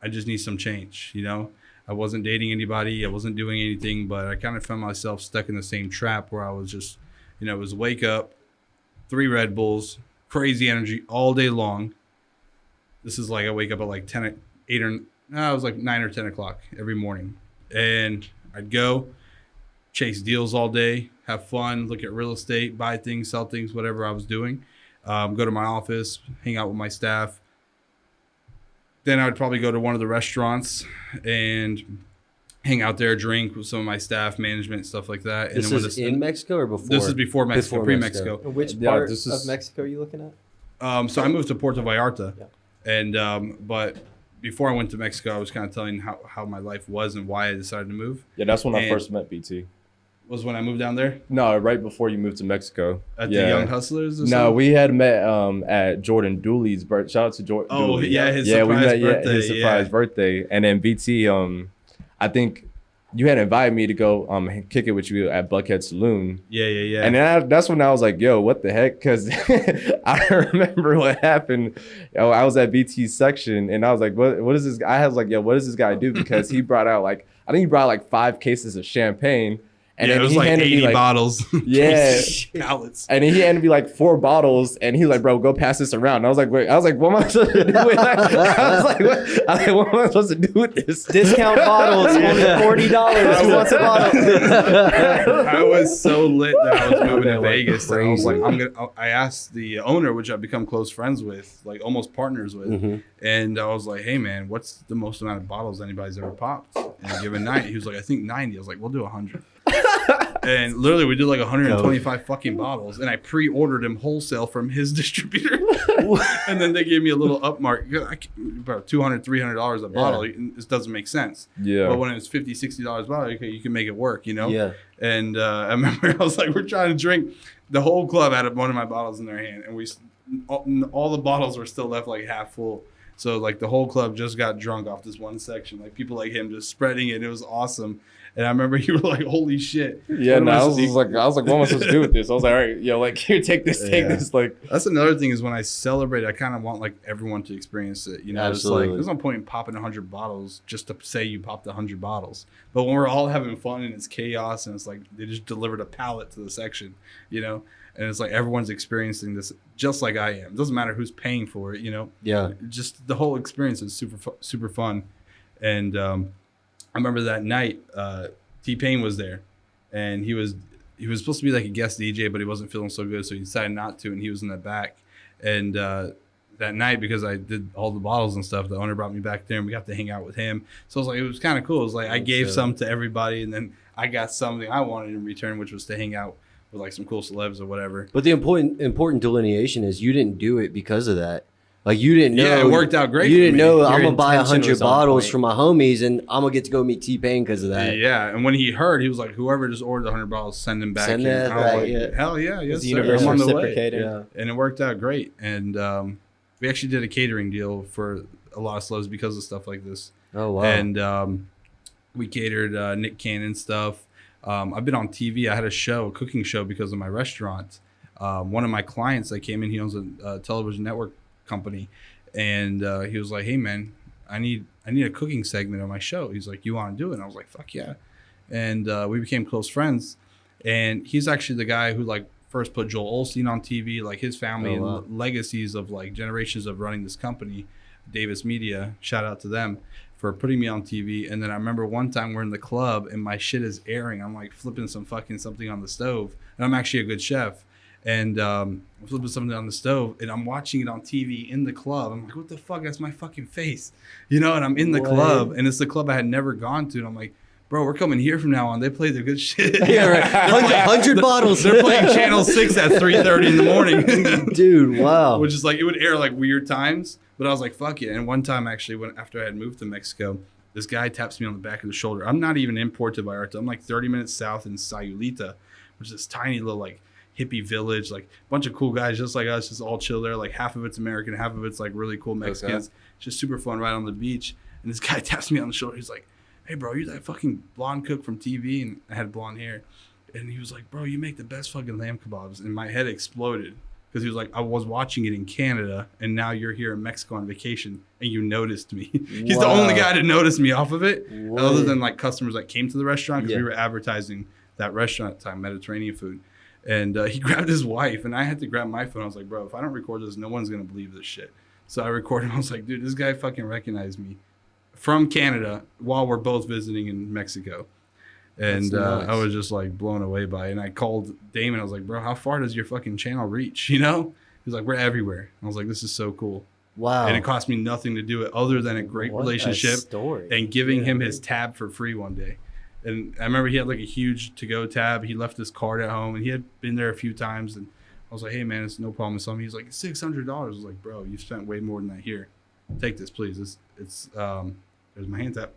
I just need some change. You know, I wasn't dating anybody. I wasn't doing anything, but I kind of found myself stuck in the same trap where I was just, you know, it was wake up, 3 Red Bulls, crazy energy all day long. This is like I wake up at like 9 or 10 o'clock every morning. And I'd go chase deals all day, have fun, look at real estate, buy things, sell things, whatever I was doing. Go to my office, hang out with my staff. Then I would probably go to one of the restaurants and hang out there, drink with some of my staff, management, stuff like that. And this is in Mexico or before? This is before Mexico, pre-Mexico. Which part of Mexico are you looking at? So I moved to Puerto Vallarta. And but before I went to Mexico, I was kind of telling how my life was and why I decided to move. Yeah, that's when I first met BT. Was when I moved down there? No, right before you moved to Mexico. At the Young Hustlers? No, we had met at Jordan Dooley's birthday. Shout out to Jordan. Oh, Dooley. Yeah, his surprise birthday. His surprise birthday. And then BT, I think you had invited me to go kick it with you at Buckhead Saloon. Yeah. And then that's when I was like, yo, what the heck? Because I remember what happened. I was at BT's section, and I was like, what is this? I was like, yo, what does this guy do? Because he brought out I think he brought 5 cases of champagne. And yeah, then it was he like handed 80 me like bottles. Yeah. Pallets. And then he handed me like 4 bottles, and he was like, "Bro, go pass this around." And I was like, "Wait," I was like, "What am I supposed to do with that?" What am I supposed to do with this? Discount bottles, only $40. Who wants a bottle? I was so lit that I was moving to That went Vegas. And I was like, crazy. I asked the owner, which I've become close friends with, like almost partners with, Mhm. and I was like, "Hey man, what's the most amount of bottles anybody's ever popped in a given night?" He was like, "I think 90." I was like, "We'll do 100." And literally, we did like 125 fucking bottles, and I pre-ordered him wholesale from his distributor. And then they gave me a little upmark, about $200, $300 a bottle. It doesn't make sense. Yeah. But when it's $50, $60 a bottle, okay, you can make it work, you know? Yeah. And I remember I was like, we're trying to drink. The whole club had one of my bottles in their hand, and all the bottles were still left like half full. So like the whole club just got drunk off this one section. Like people like him just spreading it. It was awesome. And I remember you were like, "Holy shit!" Yeah, no, I was like, what am I supposed to do with this? I was like, all right, yo, like here, take this. Like, that's another thing is when I celebrate, I kind of want like everyone to experience it. You know, Absolutely. It's like there's no point in popping 100 bottles just to say you popped 100 bottles. But when we're all having fun and it's chaos and it's like they just delivered a pallet to the section, you know, and it's like everyone's experiencing this just like I am. It doesn't matter who's paying for it, you know. Yeah. Just the whole experience is super fun, and I remember that night, T-Pain was there, and he was supposed to be like a guest DJ, but he wasn't feeling so good, so he decided not to, and he was in the back. And that night, because I did all the bottles and stuff, the owner brought me back there, and we got to hang out with him. So I was like, it was kind of cool. It was like I gave some to everybody, and then I got something I wanted in return, which was to hang out with like some cool celebs or whatever. But the important delineation is you didn't do it because of that. Like you didn't know. Yeah, it worked out great. You for didn't me. know Your I'm gonna buy intention 100 was on bottles point. for my homies, and I'm gonna get to go meet T-Pain because of that. Yeah, and when he heard, he was like, "Whoever just ordered 100 bottles, send them back." Send in. that I was back, like, yeah. Hell yeah, yes, The sir. universe I'm on the way. reciprocated. Yeah. And it worked out great. And we actually did a catering deal for a lot of celebs because of stuff like this. Oh wow. And we catered Nick Cannon stuff. I've been on TV. I had a cooking show because of my restaurant. One of my clients that came in, he owns a television network company, and he was like, "Hey man, I need a cooking segment on my show." He's like, "You want to do it?" And I was like, "Fuck yeah!" And we became close friends. And he's actually the guy who like first put Joel Osteen on TV, like his family and legacies of like generations of running this company, Davis Media. Shout out to them for putting me on TV. And then I remember one time we're in the club and my shit is airing. I'm like flipping something on the stove, and I'm actually a good chef. And I'm flipping something on the stove, and I'm watching it on TV in the club. I'm like, what the fuck? That's my fucking face, you know? And I'm in the club, and it's the club I had never gone to. And I'm like, bro, we're coming here from now on. They play the good shit. Yeah, right. 100 bottles. They're playing Channel 6 at 3:30 in the morning. Dude, wow. Which is like, it would air like weird times. But I was like, fuck it. And one time, actually, after I had moved to Mexico, this guy taps me on the back of the shoulder. I'm not even in Puerto Vallarta. I'm like 30 minutes south in Sayulita, which is this tiny little like hippie village, like a bunch of cool guys just like us, just all chill there. Like half of it's American, half of it's like really cool Mexicans. Okay. Just super fun right on the beach. And this guy taps me on the shoulder. He's like, "Hey bro, you're that fucking blonde cook from TV." And I had blonde hair. And he was like, "Bro, you make the best fucking lamb kebabs." And my head exploded because he was like, "I was watching it in Canada, and now you're here in Mexico on vacation, and you noticed me." He's the only guy to notice me off of it, other than like customers that came to the restaurant, because we were advertising that restaurant at the time, Mediterranean food. And he grabbed his wife, and I had to grab my phone. I was like, "Bro, if I don't record this, no one's going to believe this shit." So I recorded him. I was like, "Dude, this guy fucking recognized me from Canada while we're both visiting in Mexico." And I was just like blown away by it. And I called Damon. I was like, "Bro, how far does your fucking channel reach?" You know? He's like, "We're everywhere." I was like, "This is so cool." Wow. And it cost me nothing to do it other than a great relationship and giving him his tab for free one day. And I remember he had like a huge to-go tab. He left his card at home, and he had been there a few times. And I was like, "Hey, man, it's no problem." So he's like, $600. I was like, "Bro, you've spent way more than that here. Take this, please." There's my hand tap.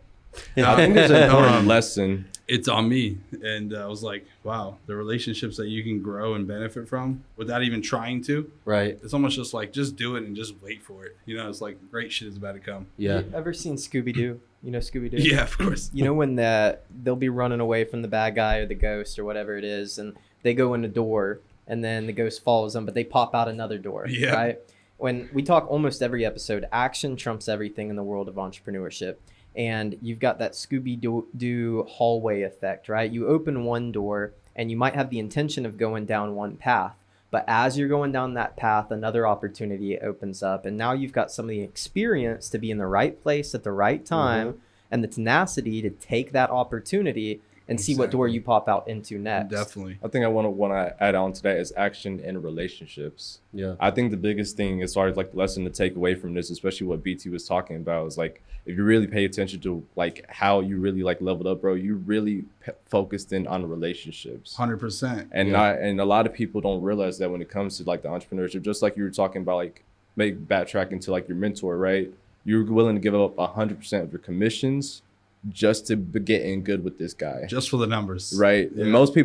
I think there's an important lesson. It's on me. And I was like, wow, the relationships that you can grow and benefit from without even trying to. Right. It's almost just like, just do it and just wait for it. You know, it's like great shit is about to come. Yeah. You ever seen Scooby-Doo? You know Scooby-Doo? Yeah, of course. You know when they'll be running away from the bad guy or the ghost or whatever it is, and they go in the door, and then the ghost follows them, but they pop out another door, right? When we talk almost every episode, action trumps everything in the world of entrepreneurship. and you've got that Scooby-Doo hallway effect, right? You open one door and you might have the intention of going down one path, but as you're going down that path, another opportunity opens up, and now you've got some of the experience to be in the right place at the right time and the tenacity to take that opportunity and see what door you pop out into next. Definitely. I think I want to add on to that is action and relationships. Yeah. I think the biggest thing as far as like the lesson to take away from this, especially what BT was talking about, is like if you really pay attention to like how you really like leveled up, bro, you really focused in on relationships. 100%. And and a lot of people don't realize that when it comes to like the entrepreneurship, just like you were talking about, like maybe backtrack into like your mentor, right? You're willing to give up 100% of your commissions just to get in good with this guy, just for the numbers, right? Yeah. And most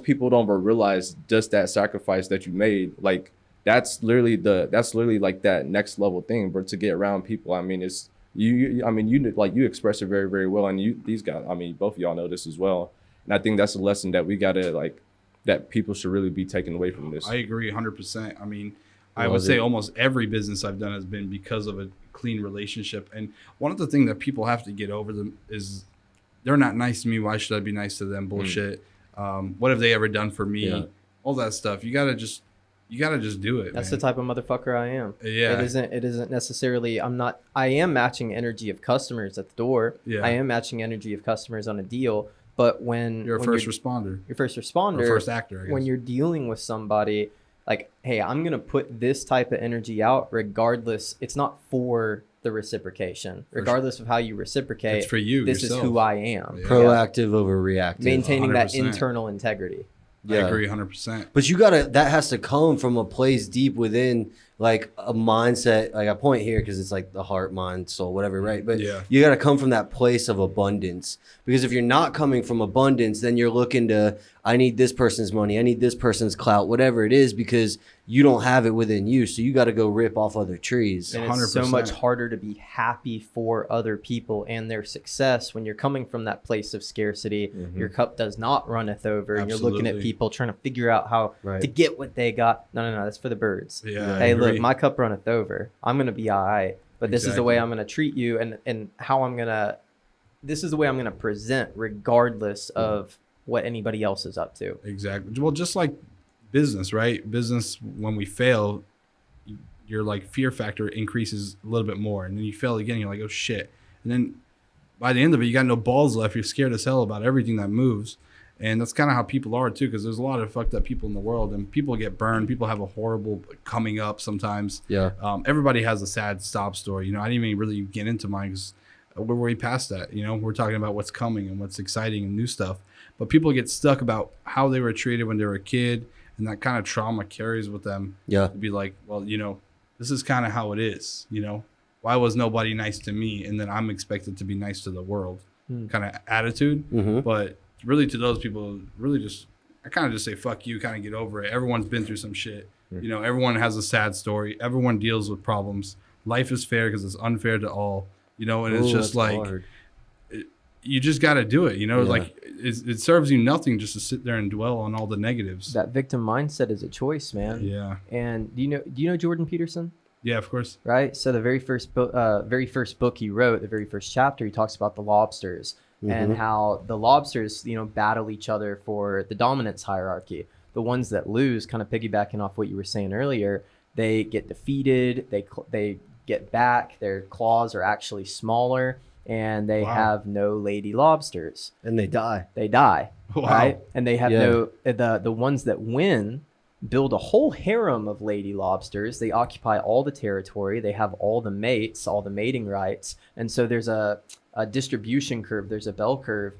people don't realize just that sacrifice that you made. Like that's literally like that next level thing, but to get around people. I mean, it's you express it very, very well, and these guys, I mean, both of y'all know this as well. And I think that's a lesson that we gotta like, that people should really be taken away from this. I agree 100%. I mean, I would say almost every business I've done has been because of a clean relationship. And one of the things that people have to get over them is they're not nice to me. Why should I be nice to them? Bullshit. What have they ever done for me? Yeah. All that stuff. You gotta just do it. That's man. the type of motherfucker I am. Yeah. It isn't necessarily, I am matching energy of customers at the door. Yeah. I am matching energy of customers on a deal. But when You're a first responder. You're first responder. Or first actor, I guess. When you're dealing with somebody, like, hey, I'm going to put this type of energy out regardless. It's not for the reciprocation. Regardless of how you reciprocate. It's for you, This yourself. is who I am. Yeah. Proactive over reactive. Maintaining that 100%. internal integrity. I agree 100%. But that has to come from a place deep within, like a mindset. Like I point here because it's like the heart, mind, soul, whatever, right? But Yeah. you got to come from that place of abundance. Because if you're not coming from abundance, then you're looking to, I need this person's money, I need this person's clout, whatever it is, because you don't have it within you. So you got to go rip off other trees. And it's so 100%. much harder to be happy for other people and their success when you're coming from that place of scarcity. Your cup does not runneth over, and you're looking at Absolutely. people trying to figure out how Right. to get what they got. No, that's for the birds. Yeah. I Hey, look, agree. my cup runneth over. I'm gonna be all right, but this is the way Exactly. I'm gonna treat you, and how I'm gonna. This is the way I'm gonna present, regardless of what anybody else is up to. Exactly. Well, just like business, right? Business, when we fail, your like fear factor increases a little bit more, and then you fail again. You're like, oh shit! And then by the end of it, you got no balls left. You're scared as hell about everything that moves, and that's kind of how people are too. Because there's a lot of fucked up people in the world, and people get burned. People have a horrible coming up sometimes. Yeah. Everybody has a sad stop story. You know, I didn't even really get into mine because we're way past that. You know, we're talking about what's coming and what's exciting and new stuff. But people get stuck about how they were treated when they were a kid, and that kind of trauma carries with them. Yeah. To be like, well, you know, this is kind of how it is. You know, why was nobody nice to me, and then I'm expected to be nice to the world? Kind of attitude. But really, to those people, really just I kind of just say fuck you, kind of get over it. Everyone's been through some shit. You know, everyone has a sad story. Everyone deals with problems. Life is fair because it's unfair to all. You know, and it's just that's like. hard. You just got to do it, you know. Yeah. Like it serves you nothing just to sit there and dwell on all the negatives. That victim mindset is a choice, man. Yeah, And do you know Jordan Peterson? yeah, of course. Right. So the very first book he wrote, the very first chapter, he talks about the lobsters and how the lobsters, you know, battle each other for the dominance hierarchy. The ones that lose, kind of piggybacking off what you were saying earlier, they get defeated. They get back. Their claws are actually smaller, and they have no lady lobsters. And they die. They die. Wow. Right. And they have Yeah. the ones that win build a whole harem of lady lobsters. They occupy all the territory. They have all the mates, all the mating rights. And so there's a distribution curve. There's a bell curve.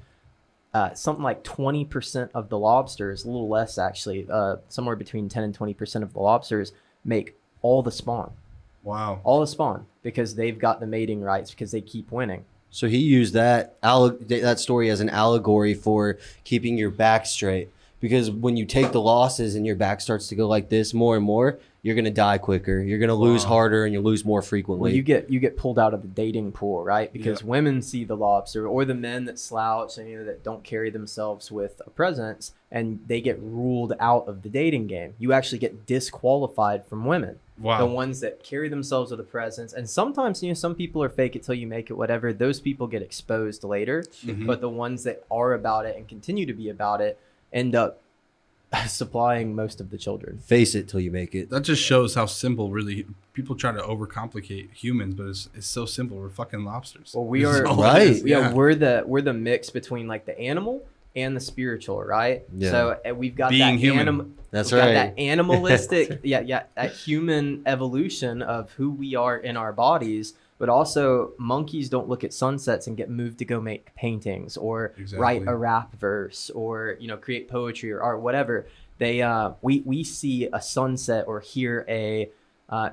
Something like 20% of the lobsters, a little less actually, somewhere between 10 and 20% of the lobsters make all the spawn. Wow. All the spawn because they've got the mating rights because they keep winning. So he used that story as an allegory for keeping your back straight. Because when you take the losses and your back starts to go like this more and more, you're going to die quicker. You're going to lose harder, and you lose more frequently. Well, you get pulled out of the dating pool, right? Because women see the lobster, or the men that slouch and, you know, that don't carry themselves with a presence, and they get ruled out of the dating game. You actually get disqualified from women. Wow. The ones that carry themselves with a presence. And sometimes, some people are fake it till you make it, whatever. Those people get exposed later. Mhm. But the ones that are about it and continue to be about it end up supplying most of the children. Face it till you make it. That just shows how simple really people try to overcomplicate humans, but it's so simple. We're fucking lobsters. Well, we This is are all it right. is. Yeah, we're the mix between like the animal and the spiritual, right? Yeah. So we've got Being that human. That's we've got right. that animalistic, that human evolution of who we are in our bodies. But also, monkeys don't look at sunsets and get moved to go make paintings or write Exactly. a rap verse or create poetry or art, whatever. They we see a sunset or hear a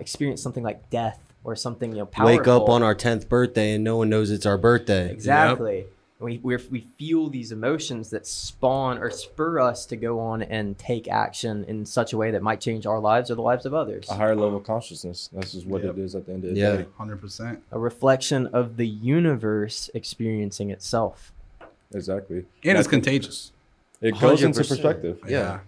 experience something like death or something powerful. Wake up on our 10th birthday and no one knows it's our birthday. Exactly. We feel these emotions that spawn or spur us to go on and take action in such a way that might change our lives or the lives of others. A higher level of consciousness. That's just what Yep. it is at the end of the Yeah. day. 100%. A reflection of the universe experiencing itself. Exactly. And it's That- contagious. It goes into 100%. perspective. Yeah.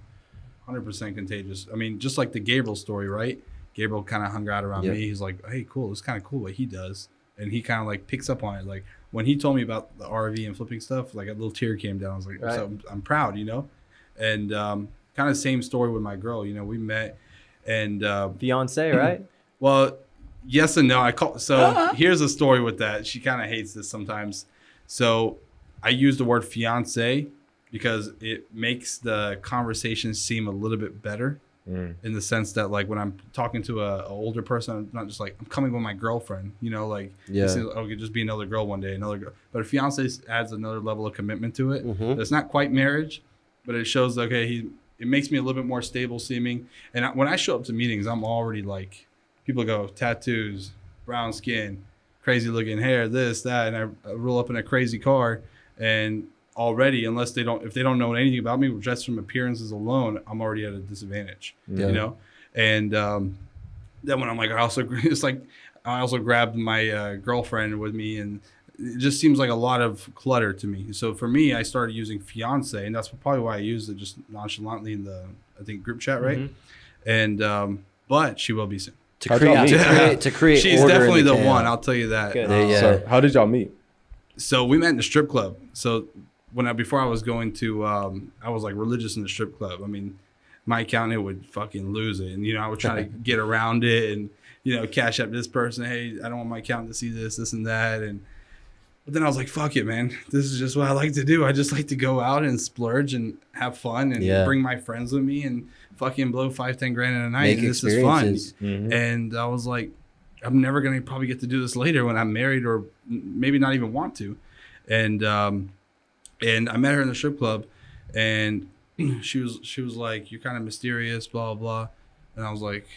100% contagious. I mean, just like the Gabriel story, right? Gabriel kind of hung out around Yep. me. He's like, hey, cool. It's kind of cool what he does. And he kind of like picks up on it. Like when he told me about the RV and flipping stuff, like a little tear came down. I was like, Right. so I'm proud, And kind of same story with my girl. We met and Fiance, right? well, yes and no. So here's a story with that. She kind of hates this sometimes. So I use the word fiance because it makes the conversation seem a little bit better in the sense that like when I'm talking to a older person, I'm not just like I'm coming with my girlfriend. Like Yeah. this is, oh, it could just be another girl one day, another girl. But a fiance adds another level of commitment to it. Mhm. It's not quite marriage, but it shows it makes me a little bit more stable seeming. And when I show up to meetings, I'm already like, people go tattoos, brown skin, crazy looking hair, this, that, and I roll up in a crazy car, and already, if they don't know anything about me, just from appearances alone, I'm already at a disadvantage, Yeah. And then when I'm like, I also grabbed my girlfriend with me, and it just seems like a lot of clutter to me. So for me, I started using fiance, and that's probably why I used it just nonchalantly in the, I think, group chat, right? Mhm. And but she will be soon. To How'd y'all create, meet? to create She's order in definitely the chaos. one. I'll tell you that. Good. Yeah. So how did y'all meet? So we met in the strip club. So before I was going to, I was like religious in the strip club. I mean, my accountant would fucking lose it, and I would try to get around it, and cash up this person. Hey, I don't want my accountant to see this, and that, but then I was like, fuck it, man. This is just what I like to do. I just like to go out and splurge and have fun and Yeah. bring my friends with me and fucking blow 5-10 grand in a night. Make And this is fun. experiences. And I was like, I'm never going to probably get to do this later when I'm married or maybe not even want to. And I met her in the strip club, and she was like, you're kind of mysterious, blah, blah. And I was like,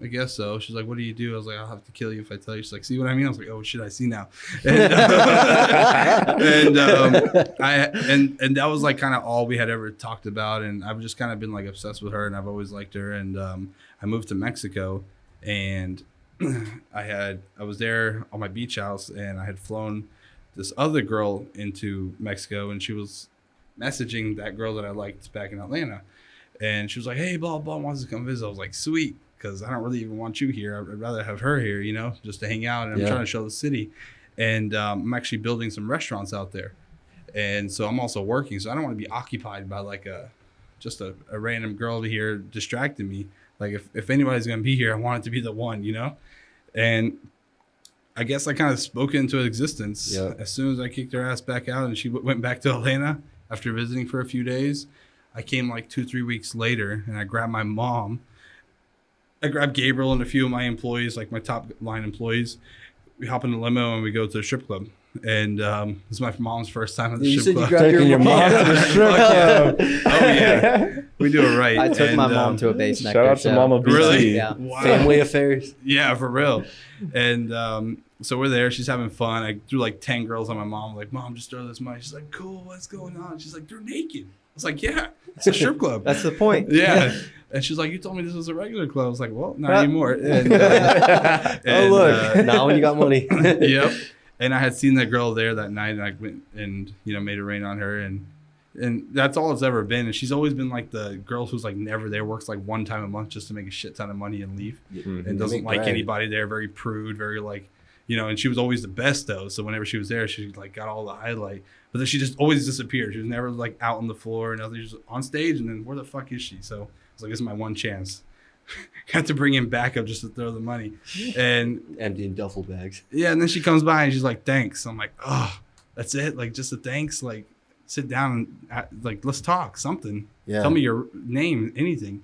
I guess so. She's like, what do you do? I was like, I'll have to kill you if I tell you. She's like, see what I mean? I was like, oh shit, I see now. And and that was like kind of all we had ever talked about. And I've just kind of been like obsessed with her, and I've always liked her. And I moved to Mexico, and I was there on my beach house, and I had flown this other girl into Mexico, and she was messaging that girl that I liked back in Atlanta. And she was like, hey, blah, blah, wants to come visit. I was like, sweet, because I don't really even want you here. I'd rather have her here, just to hang out. And I'm trying to show the city. And I'm actually building some restaurants out there. And so I'm also working. So I don't want to be occupied by like just a random girl here distracting me. Like if anybody's going to be here, I want it to be the one, And I guess I kind of spoke it into existence. Yeah. As soon as I kicked her ass back out and she went back to Atlanta after visiting for a few days, I came like 2-3 weeks later, and I grabbed my mom. I grabbed Gabriel and a few of my employees, like my top line employees. We hop in the limo and we go to the strip club. And this is my mom's first time at the You strip said you club. grabbed Taking your mom to the strip club. Oh yeah, we do it right. I took And, my mom to a base Shout nectar out to show. Mama BT. Really? Yeah. Wow. Family affairs. Yeah, for real. And so we're there. She's having fun. I threw like 10 girls on my mom. I'm like, Mom, just throw this money. She's like, cool. What's going on? She's like, they're naked. I was like, yeah, it's a strip club. That's the point. Yeah. And she's like, you told me this was a regular club. I was like, well, not Right. anymore. And, Oh, look. Now when you got money. Yep. And I had seen that girl there that night, and I went and made it rain on her. And And that's all it's ever been. And she's always been like the girl who's like never there, works like one time a month just to make a shit ton of money and leave. And doesn't like anybody there, very prude, very like, you know, and she was always the best though. So whenever she was there, she like got all the highlight. But then she just always disappeared. She was never like out on the floor and nothing. She was on stage, and then where the fuck is she? So I was like, this is my one chance. Had to bring him back up just to throw the money. And emptying duffel bags. Yeah, and then she comes by and she's like, thanks. I'm like, oh, that's it? Like just a thanks? Like sit down and like let's talk something. Yeah. Tell me your name, anything.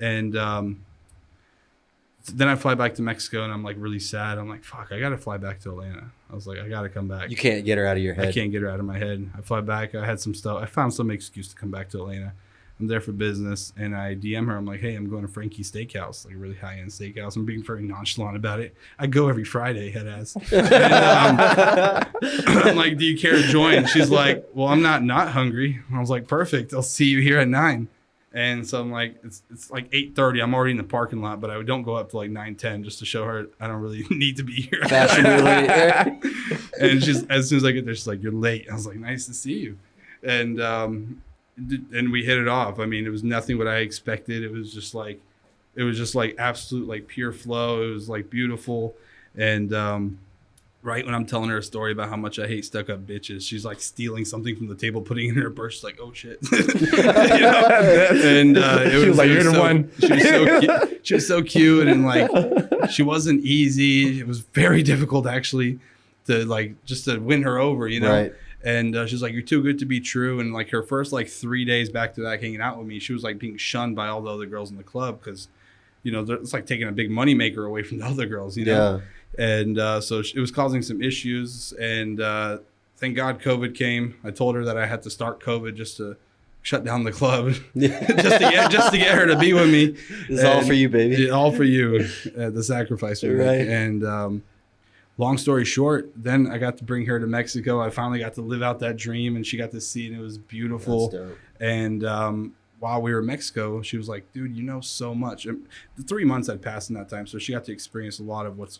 And then I fly back to Mexico and I'm like really sad. I'm like, fuck, I gotta fly back to Atlanta. I was like, I gotta come back. You can't get her out of your head. I can't get her out of my head. I fly back. I had some stuff. I found some excuse to come back to Atlanta. I'm there for business, and I DM her. I'm like, hey, I'm going to Frankie's Steakhouse, like a really high-end steakhouse. I'm being very nonchalant about it. I go every Friday, head ass. And, I'm like, do you care to join? She's like, well, I'm not hungry. I was like, perfect. I'll see you here at 9. And so I'm like, it's like 8:30. I'm already in the parking lot, but I don't go up to like 9:10 just to show her I don't really need to be here. And she's, as soon as I get there, she's like, you're late. I was like, nice to see you. And we hit it off. I mean, it was nothing what I expected. It was just like absolute like pure flow. It was like beautiful. And right when I'm telling her a story about how much I hate stuck up bitches, she's like stealing something from the table, putting it in her purse. She's like, oh shit. You know? And it was like, you're the one. She was so cute. She was so cute, and like she wasn't easy. It was very difficult actually to like just to win her over, you know. Right. And she's like, you're too good to be true. And like her first like 3 days back to back hanging out with me, she was like being shunned by all the other girls in the club because, you know, it's like taking a big moneymaker away from the other girls, you know? Yeah. And so it was causing some issues. And thank God COVID came. I told her that I had to start COVID just to shut down the club, just to get her to be with me. It's all for you, baby. All for you, the sacrifice. Right. And long story short, then I got to bring her to Mexico. I finally got to live out that dream, and she got to see it, and it was beautiful. That's dope. And while we were in Mexico, she was like, dude, you know so much. And the 3 months had passed in that time, so she got to experience a lot of what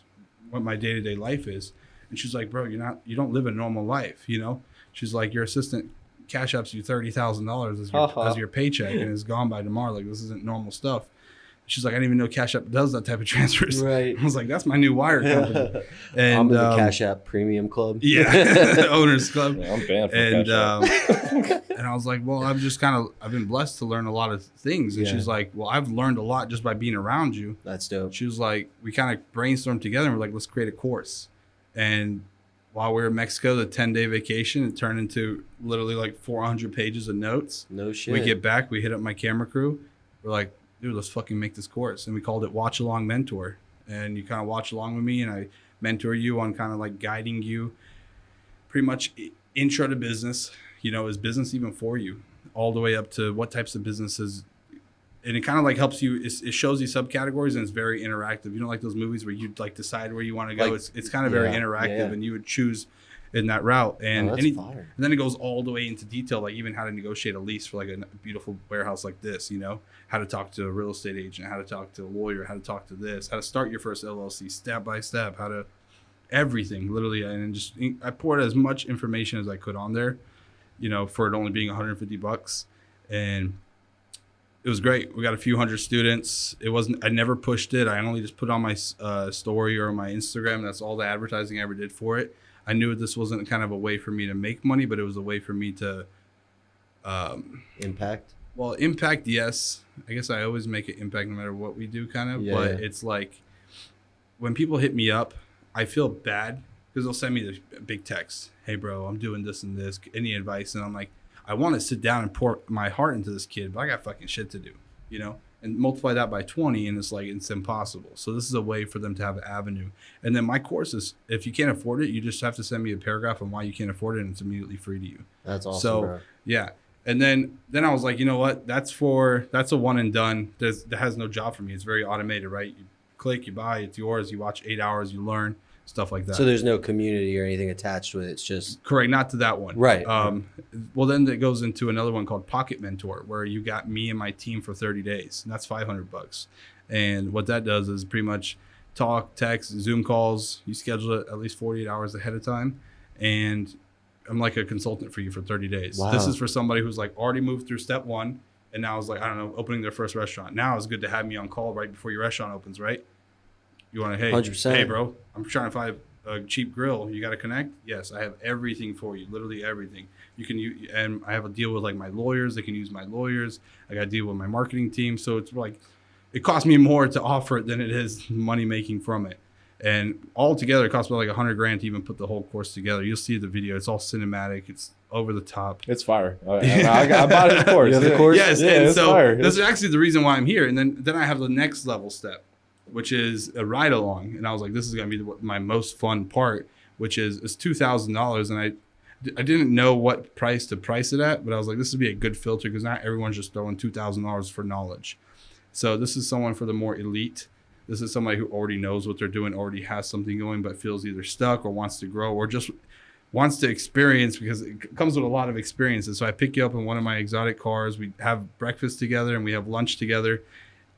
my day-to-day life is. And she's like, bro, you don't live a normal life, you know? She's like, your assistant cash ups you $30,000 as your paycheck, and it's gone by tomorrow. Like, this isn't normal stuff. She's like, I didn't even know Cash App does that type of transfers. Right. I was like, that's my new wire company. And I'm in the Cash App Premium Club. Yeah, owners club. Yeah, I'm banned from Cash App. And I was like, well, I've been blessed to learn a lot of things. And she's like, well, I've learned a lot just by being around you. That's dope. She was like, we kind of brainstormed together and we're like, let's create a course. And while we were in Mexico, the 10-day vacation, it turned into literally like 400 pages of notes. No shit. We get back, we hit up my camera crew. We're like, dude, let's fucking make this course. And we called it Watch Along Mentor. And you kind of watch along with me, and I mentor you on kind of like guiding you pretty much intro to business. You know, is business even for you? All the way up to what types of businesses. And it kind of like helps you. It shows you subcategories, and it's very interactive. You know, like those movies where you like decide where you want to go. Like, it's kind of very interactive, and you would choose in that route. And, and then it goes all the way into detail, like even how to negotiate a lease for like a beautiful warehouse like this, you know, how to talk to a real estate agent, how to talk to a lawyer, how to talk to this, how to start your first LLC step by step, how to everything literally. And just I poured as much information as I could on there, you know, for it only being $150. And it was great. We got a few hundred students. I never pushed it. I only just put on my story or my Instagram. That's all the advertising I ever did for it. I knew this wasn't kind of a way for me to make money, but it was a way for me to impact. Well, impact, yes. I guess I always make an impact no matter what we do, kind of. But it's like when people hit me up, I feel bad because they'll send me the big text. Hey, bro, I'm doing this and this. Any advice? And I'm like, I want to sit down and pour my heart into this kid, but I got fucking shit to do, you know? And multiply that by 20, and it's like, it's impossible. So this is a way for them to have an avenue. And then my courses, if you can't afford it, you just have to send me a paragraph on why you can't afford it, and it's immediately free to you. That's awesome, so, bro. Yeah. And then I was like, you know what? That's a one and done. That has no job for me. It's very automated, right? You click, you buy, it's yours. You watch 8 hours, you learn, stuff like that. So there's no community or anything attached with it. It's just correct. Not to that one. Right. Well, then it goes into another one called Pocket Mentor, where you got me and my team for 30 days, and that's $500. And what that does is pretty much talk, text, Zoom calls. You schedule it at least 48 hours ahead of time, and I'm like a consultant for you for 30 days. Wow. This is for somebody who's like already moved through step 1 and now is like, I don't know, opening their first restaurant. Now it's good to have me on call right before your restaurant opens, right? You want to, hey, 100%. hey, bro, I'm trying to find a cheap grill. You got to connect? Yes, I have everything for you, literally everything. You can use, and I have a deal with like my lawyers. They can use my lawyers. I got to deal with my marketing team. So it's like, it costs me more to offer it than it is money making from it. And all together, it costs about like $100,000 to even put the whole course together. You'll see the video. It's all cinematic. It's over the top. It's fire. I bought it, of course. You have the course? Yes, Yeah, and it's so fire. this is actually the reason why I'm here. And then I have the next level step, which is a ride along. And I was like, this is going to be my most fun part, which is it's $2,000. And I didn't know what price to price it at, but I was like, this would be a good filter because not everyone's just throwing $2,000 for knowledge. So this is someone for the more elite. This is somebody who already knows what they're doing, already has something going, but feels either stuck or wants to grow or just wants to experience because it comes with a lot of experiences. So I pick you up in one of my exotic cars. We have breakfast together and we have lunch together.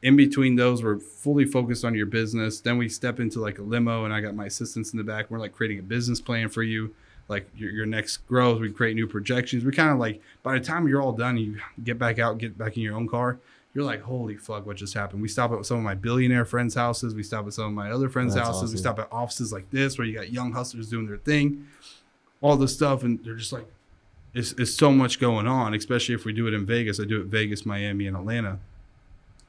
In between those, we're fully focused on your business. Then we step into like a limo and I got my assistants in the back. We're like creating a business plan for you, like your next growth. We create new projections. We kind of like, by the time you're all done, you get back out, get back in your own car. You're like, holy fuck, what just happened? We stop at some of my billionaire friends' houses. We stop at some of my other friends' That's houses. awesome. We stop at offices like this where you got young hustlers doing their thing, all this stuff. And they're just like, it's so much going on, especially if we do it in Vegas. I do it Vegas, Miami, and Atlanta,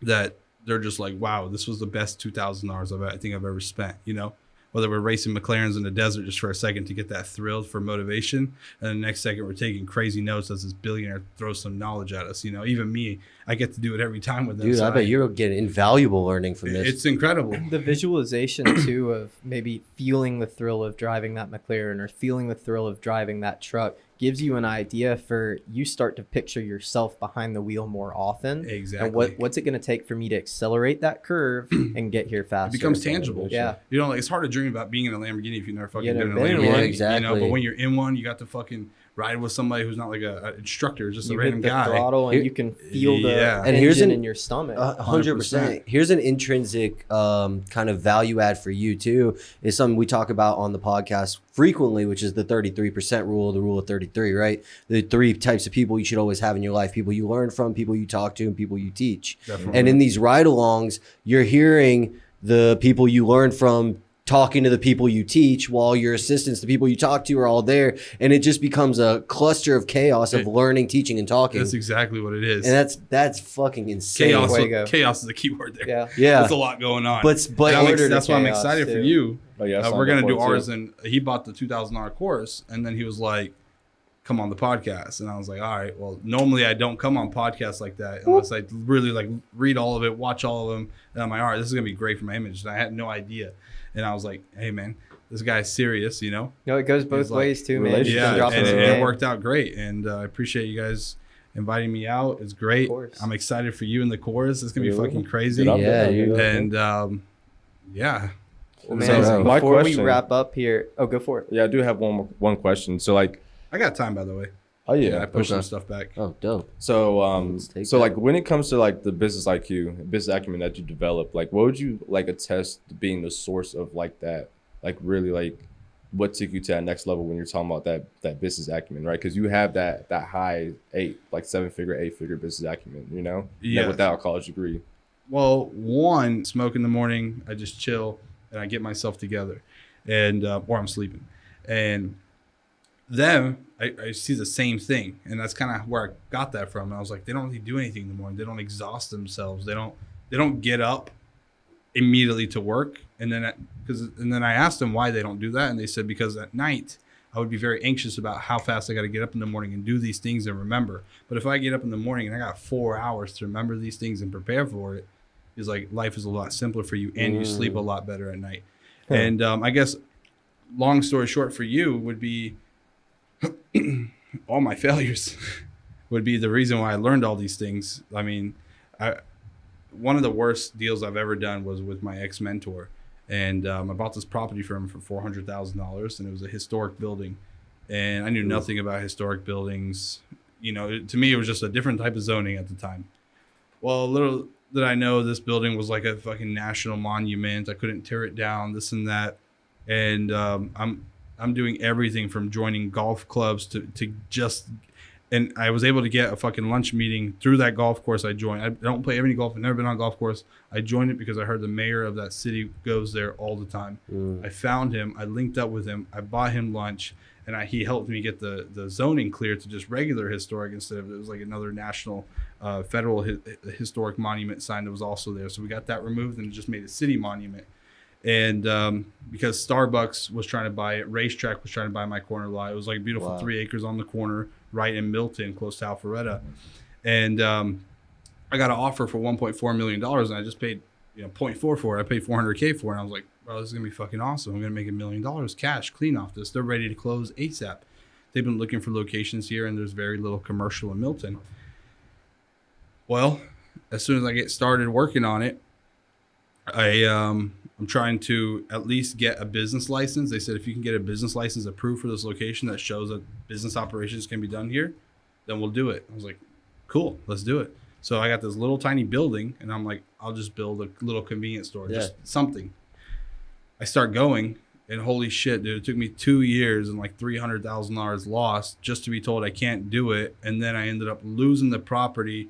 that they're just like, wow, this was the best $2,000 I think I've ever spent, you know? Whether we're racing McLarens in the desert just for a second to get that thrill for motivation, and the next second we're taking crazy notes as this billionaire throws some knowledge at us. You know, even me, I get to do it every time with them. Dude, so I bet you're getting invaluable learning from this. It's incredible. The visualization too of maybe feeling the thrill of driving that McLaren or feeling the thrill of driving that truck gives you an idea for you start to picture yourself behind the wheel more often. Exactly. And what's it going to take for me to accelerate that curve and get here faster? It becomes tangible. Yeah. You know, like it's hard to dream about being in a Lamborghini if you've never fucking Yeah, been in a never been in Lamborghini. one. Yeah, exactly. You know, but when you're in one, you got to fucking ride with somebody who's not like an instructor, just a You random hit the guy. throttle and Here- you can feel the Yeah. And here's engine an- in your stomach. 100%. Here's an intrinsic kind of value add for you too. Is something we talk about on the podcast frequently, which is the 33% rule, the rule of 33, right? The 3 types of people you should always have in your life: people you learn from, people you talk to, and people you teach. Definitely. And in these ride-alongs, you're hearing the people you learn from talking to the people you teach, while your assistants, the people you talk to, are all there, and it just becomes a cluster of chaos of learning, teaching, and talking. That's exactly what it is. And that's fucking insane. chaos. Fuego. Chaos is the key word there. Yeah. Yeah, There's a lot going on. but And I'm order to that's why I'm chaos, excited for too. you. Oh, yeah, We're gonna do ours, and he bought the $2,000 course, and then he was like, "Come on the podcast," and I was like, "All right, well, normally I don't come on podcasts like that unless I really like read all of it, watch all of them." And I'm like, "All right, this is gonna be great for my image." And I had no idea, and I was like, "Hey, man, this guy's serious, you know?" No, it goes both It's like ways too, man. relationship. You can Yeah, drop and some it game. worked out great, and I appreciate you guys inviting me out. It's great. course. I'm excited for you in the chorus. It's gonna be Yeah. fucking crazy. Dude, I'm Yeah, down, dude. And yeah. Well, man, So, my before we question- wrap up here, go for it. Yeah, I do have one question. So like, I got time, by the way. oh I yeah, pushed Okay. some stuff back. Oh, dope. So Let's take so that. like when it comes to like the business IQ, business acumen that you develop, like what would you like attest to being the source of like that? Like really like what took you to that next level when you're talking about that business acumen, right? Because you have that high 7-figure, 8-figure business acumen, you know? Yeah. Without a college degree. Well, one, smoke in the morning. I just chill and I get myself together, and or I'm sleeping. And then I see the same thing, and that's kind of where I got that from. And I was like, they don't really do anything in the morning. They don't exhaust themselves. They don't get up immediately to work. And then I asked them why they don't do that, and they said because at night I would be very anxious about how fast I got to get up in the morning and do these things and remember. But if I get up in the morning and I got 4 hours to remember these things and prepare for it, it's like life is a lot simpler for you, and you sleep a lot better at night. Huh. And I guess long story short for you would be all my failures would be the reason why I learned all these things. I mean, one of the worst deals I've ever done was with my ex-mentor. And I bought this property from him for $400,000, and it was a historic building. And I knew nothing about historic buildings. You know, to me, it was just a different type of zoning at the time. Well, little did I know this building was like a fucking national monument. I couldn't tear it down, this and that. And I I'm doing everything from joining golf clubs to just, and I was able to get a fucking lunch meeting through that golf course I joined. I don't play any golf. I've never been on a golf course. I joined it because I heard the mayor of that city goes there all the time. I found him. I linked up with him. I bought him lunch, and he helped me get the zoning clear to just regular historic instead of, it was like another national federal historic monument sign that was also there. So we got that removed and just made a city monument. And because Starbucks was trying to buy it, Racetrack was trying to buy my corner lot. It was like a beautiful 3 acres on the corner right in Milton, close to Alpharetta. And I got an offer for $1.4 million, and I just paid 0.4 for it. I paid $400K for it. And I was like, bro, this is going to be fucking awesome. I'm going to make $1 million cash clean off this. They're ready to close ASAP. They've been looking for locations here, and there's very little commercial in Milton. Well, as soon as I get started working on it, I'm trying to at least get a business license. They said if you can get a business license approved for this location that shows that business operations can be done here, then we'll do it. I was like, cool, let's do it. So I got this little tiny building, and I'm like, I'll just build a little convenience store, just something. I start going, and holy shit, dude, it took me 2 years and like $300,000 lost just to be told I can't do it. And then I ended up losing the property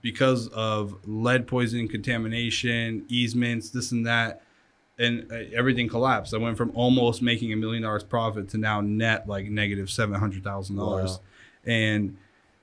because of lead poisoning, contamination, easements, this and that. And everything collapsed. I went from almost making $1 million profit to now net like negative $700,000. Wow. And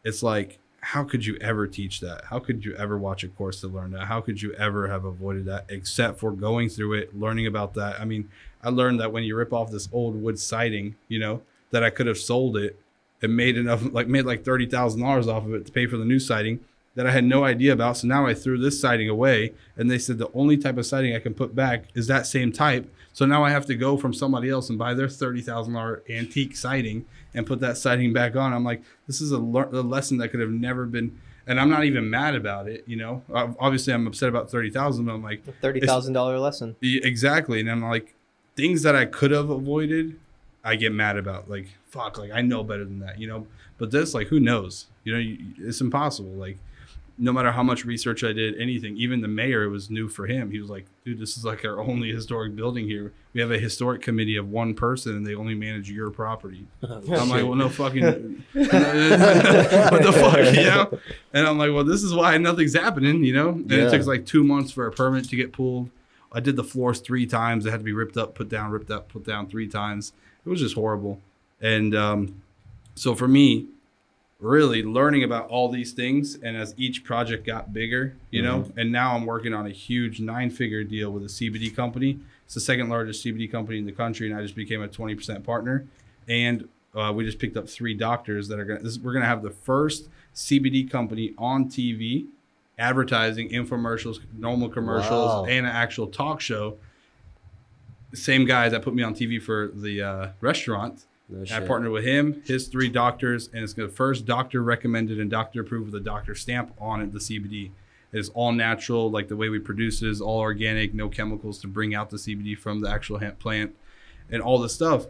it's like, how could you ever teach that? How could you ever watch a course to learn that? How could you ever have avoided that except for going through it, learning about that? I mean, I learned that when you rip off this old wood siding, that I could have sold it and made like $30,000 off of it to pay for the new siding that I had no idea about. So now I threw this siding away, and they said the only type of siding I can put back is that same type. So now I have to go from somebody else and buy their $30,000 antique siding and put that siding back on. I'm like, this is a lesson that could have never been, and I'm not even mad about it. Obviously I'm upset about $30,000, but I'm like, $30,000 lesson. Exactly. And I'm like, things that I could have avoided, I get mad about. Like, fuck, like I know better than that, but this, like, who knows? It's impossible. Like, no matter how much research I did, anything, even the mayor, it was new for him. He was like, dude, this is like our only historic building here. We have a historic committee of one person, and they only manage your property. I'm like, well, no fucking, what the fuck, And I'm like, well, this is why nothing's happening, And it took like 2 months for a permit to get pulled. I did the floors 3 times. They had to be ripped up, put down, ripped up, put down 3 times. It was just horrible. And so for me, really learning about all these things, and as each project got bigger, and now I'm working on a huge 9-figure deal with a CBD company. It's the second largest CBD company in the country, and I just became a 20% partner. And we just picked up 3 doctors that are we're gonna have the first CBD company on TV, advertising, infomercials, normal commercials, and an actual talk show. Same guy that put me on TV for the restaurant. I partnered with him, his 3 doctors, and it's the first doctor recommended and doctor approved with a doctor stamp on it, the CBD. It's all natural, like the way we produce it is all organic, no chemicals to bring out the CBD from the actual hemp plant and all this stuff.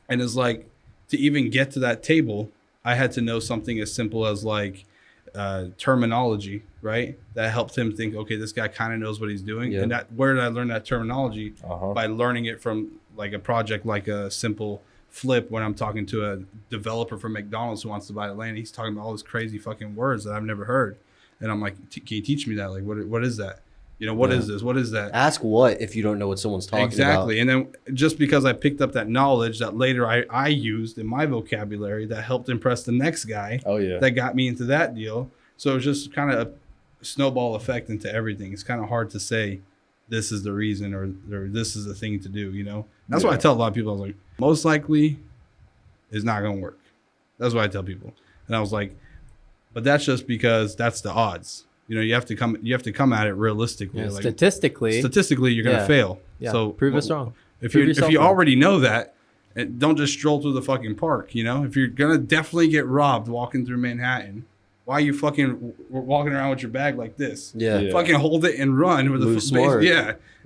And it's like, to even get to that table, I had to know something as simple as like terminology, right? That helped him think, okay, this guy kind of knows what he's doing. Yeah. And where did I learn that terminology? By learning it from like a project, like a simple flip, when I'm talking to a developer from McDonald's who wants to buy the land. He's talking about all these crazy fucking words that I've never heard. And I'm like, can you teach me that? Like, what is that? What is this? What is that? Ask what if you don't know what someone's talking about. Exactly. And then just because I picked up that knowledge that later I used in my vocabulary, that helped impress the next guy. Oh, yeah. That got me into that deal. So it was just kind of a snowball effect into everything. It's kind of hard to say this is the reason or this is the thing to do, That's why I tell a lot of people, I was like, most likely it's not going to work. That's what I tell people. And I was like, but that's just because that's the odds. You have to come at it realistically. Yeah, like, statistically, you're going to fail. Yeah. So prove us wrong. If you already know that, don't just stroll through the fucking park. If you're going to definitely get robbed walking through Manhattan, why are you fucking walking around with your bag like this? Yeah. Fucking hold it and run with the smart.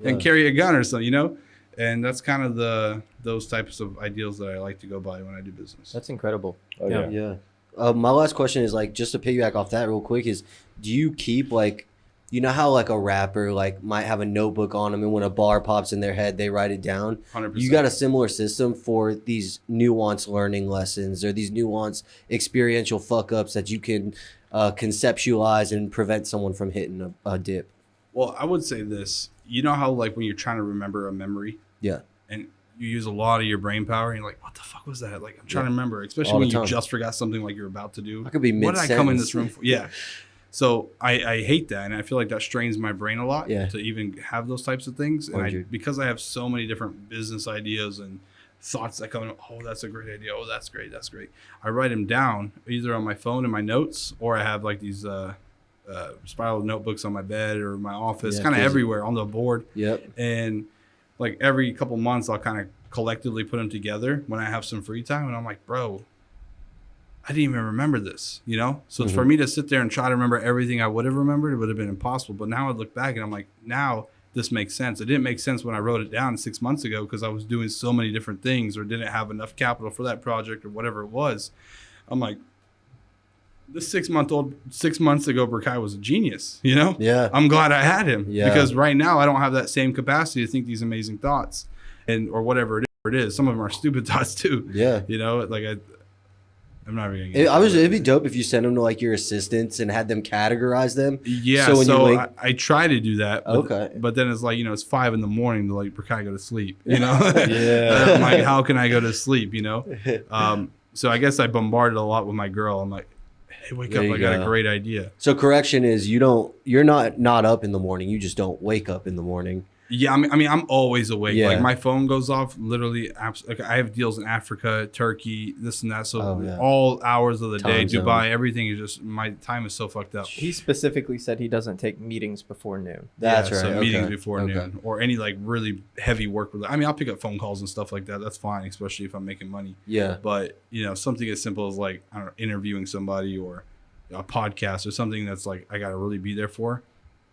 And carry a gun or something, And that's kind of those types of ideals that I like to go by when I do business. That's incredible. Oh, yeah. My last question is, like, just to piggyback off that real quick, is do you keep like You know how like a rapper like might have a notebook on them, and when a bar pops in their head, they write it down. 100%. You got a similar system for these nuanced learning lessons or these nuanced experiential fuck ups that you can conceptualize and prevent someone from hitting a dip. Well, I would say this. You know how like when you're trying to remember a memory, Yeah. and you use a lot of your brain power, and you're like, what the fuck was that? Like, I'm trying to remember, especially All the when you time. just forgot something like you're about to do. I could be What did I come in this room mid-sentence. for? Yeah. So I hate that, and I feel like that strains my brain a lot Yeah. to even have those types of things. And 100. because I have so many different business ideas and thoughts that come in, oh, that's a great idea. Oh, that's great. That's great. I write them down either on my phone in my notes, or I have like these spiral notebooks on my bed or my office, Yeah, kind of crazy. everywhere on the board. Yep. And like every couple months, I'll kind of collectively put them together when I have some free time. And I'm like, bro, I didn't even remember this, you know? So it's for me to sit there and try to remember everything I would have remembered, it would have been impossible. But now I look back and I'm like, now this makes sense. It didn't make sense when I wrote it down 6 months ago because I was doing so many different things or didn't have enough capital for that project or whatever it was. I'm like, this 6 months ago, Berkay was a genius, you know? Yeah. I'm glad I had him Yeah. because right now I don't have that same capacity to think these amazing thoughts or whatever it is. Some of them are stupid thoughts too. Yeah. You know, like I'm not even gonna get It'd be dope if you sent them to like your assistants and had them categorize them. Yeah, So so, when you link- I try to do that. But, Okay. But then it's like, you know, it's 5 a.m. to like Berkay go to sleep, you know? Yeah. I'm like, how can I go to sleep, you know? So I guess I bombarded a lot with my girl. I'm like, hey, wake There up. you I got a go. great idea. So correction is you're not up in the morning. You just don't wake up in the morning. Yeah, I mean, I'm always awake. Yeah. Like my phone goes off literally. Like I have deals in Africa, Turkey, this and that. So Oh, yeah. all hours of the day, Time zone. Dubai, everything is just my time is so fucked up. He specifically said he doesn't take meetings before noon. That's Yeah, right. So meetings Okay. before Okay. noon or any like really heavy work. I mean, I'll pick up phone calls and stuff like that. That's fine, especially if I'm making money. Yeah. But you know, something as simple as like I don't know, interviewing somebody or a podcast or something that's like I gotta really be there for.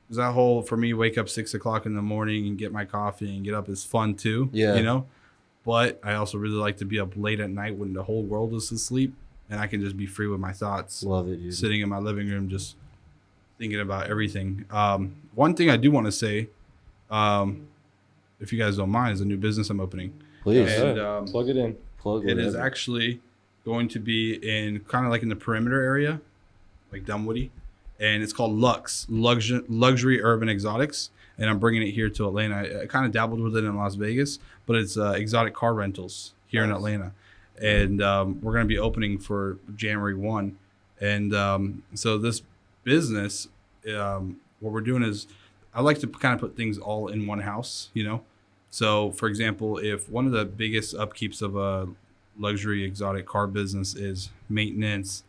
Because that whole for me, wake up 6 o'clock in the morning and get my coffee and get up is fun too. Yeah. You know, but I also really like to be up late at night when the whole world is asleep and I can just be free with my thoughts, Love it, dude. sitting in my living room just thinking about everything. One thing I do want to say, if you guys don't mind, is a new business I'm opening. Please. And Plug it in. Plug it is whatever. actually going to be in kind of like in the perimeter area, like Dunwoody, and it's called Luxury Urban Exotics. And I'm bringing it here to Atlanta. I kind of dabbled with it in Las Vegas, but it's exotic car rentals here in Atlanta. And we're going to be opening for January 1. And so this business, what we're doing is I like to kind of put things all in one house, you know? So, for example, if one of the biggest upkeeps of a luxury exotic car business is maintenance,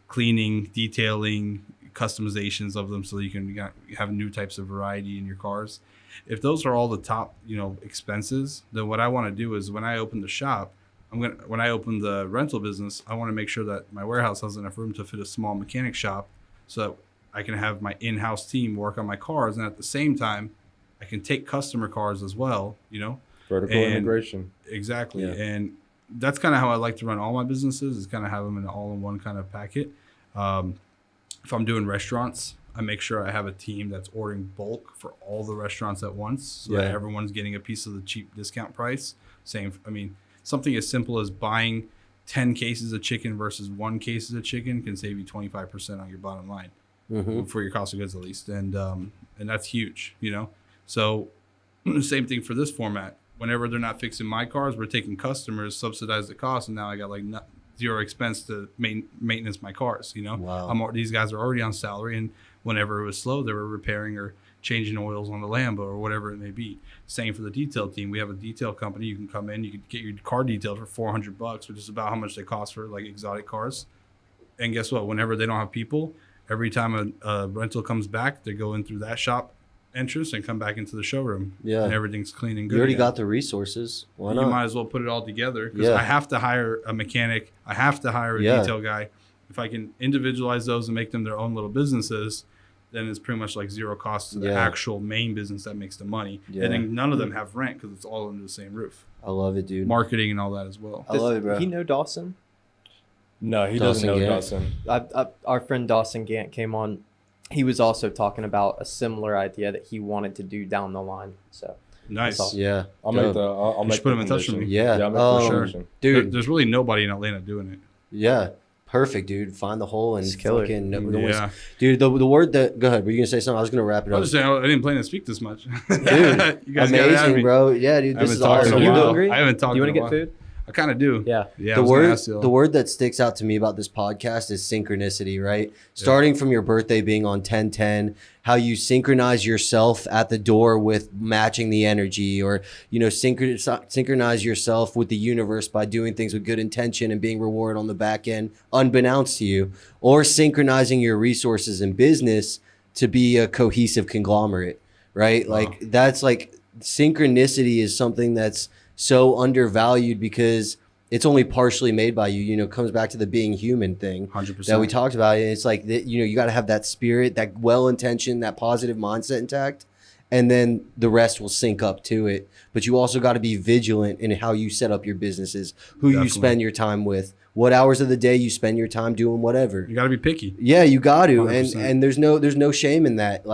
cleaning, detailing, customizations of them so you can have new types of variety in your cars. If those are all the top, you know, expenses, then what I want to do is when I open the shop, when I open the rental business, I want to make sure that my warehouse has enough room to fit a small mechanic shop so that I can have my in-house team work on my cars, and at the same time I can take customer cars as well, you know. Vertical And- integration. Exactly. Yeah. And that's kind of how I like to run all my businesses, is kind of have them in an all-in-one kind of packet. If I'm doing restaurants, I make sure I have a team that's ordering bulk for all the restaurants at once so that Yeah. everyone's getting a piece of the cheap discount price. Something as simple as buying 10 cases of chicken versus 1 case of chicken can save you 25% on your bottom line. Mhm. For your cost of goods at least, and that's huge, you know. So the same thing for this format. Whenever they're not fixing my cars, we're taking customers, subsidize the cost, and now I got like zero expense to maintenance my cars. You know, Wow. These guys are already on salary, and whenever it was slow, they were repairing or changing oils on the Lambo or whatever it may be. Same for the detail team. We have a detail company. You can come in, you can get your car detailed for $400, which is about how much they cost for like exotic cars. And guess what? Whenever they don't have people, every time a rental comes back, they go in through that shop entrance and come back into the showroom. Yeah. And everything's clean and good. You already again. got the resources. Why You not? might as well put it all together because Yeah. I have to hire a mechanic. I have to hire a Yeah. detail guy. If I can individualize those and make them their own little businesses, then it's pretty much like zero cost to the Yeah. actual main business that makes the money. Yeah. And then none of them have rent because it's all under the same roof. I love it, dude. Marketing and all that as well. I love it, bro. He know Dawson? No, he Dawson doesn't know Gant. Dawson. Our friend Dawson Gant came on he was also talking about a similar idea that he wanted to do down the line. So Nice. That's Yeah. I'll dope. make the. I'll You make should put him in touch with me. Yeah. Yeah, I'll make the Um, introduction. Dude, There's really nobody in Atlanta doing it. yeah. Perfect, dude. Find the hole and It's killer. fucking no one- Yeah. Dude, the word that go ahead. Were you gonna say something? I was gonna wrap it I up. was just saying, I didn't plan to speak this much. Dude, you guys gotta have amazing, me. bro. Yeah, dude. I This haven't is talked awesome. in a You while. hungry? I haven't talked. Do you want want to get food? I kind of do. Yeah. Yeah. the I was gonna ask word you. the word that sticks out to me about this podcast is synchronicity, right? Starting from your birthday being on 10/10, how you synchronize yourself at the door with matching the energy, or synchronize yourself with the universe by doing things with good intention and being rewarded on the back end unbeknownst to you, or synchronizing your resources in business to be a cohesive conglomerate, right? Wow. Like that's like synchronicity is something that's so undervalued because it's only partially made by you. It comes back to the being human thing 100%. that we talked about. And it's like, you got to have that spirit, that well-intentioned, that positive mindset intact, and then the rest will sync up to it. But you also got to be vigilant in how you set up your businesses, who Definitely. you spend your time with, what hours of the day you spend your time doing whatever. You got to be picky. Yeah, you got to. 100%. And there's no shame in that.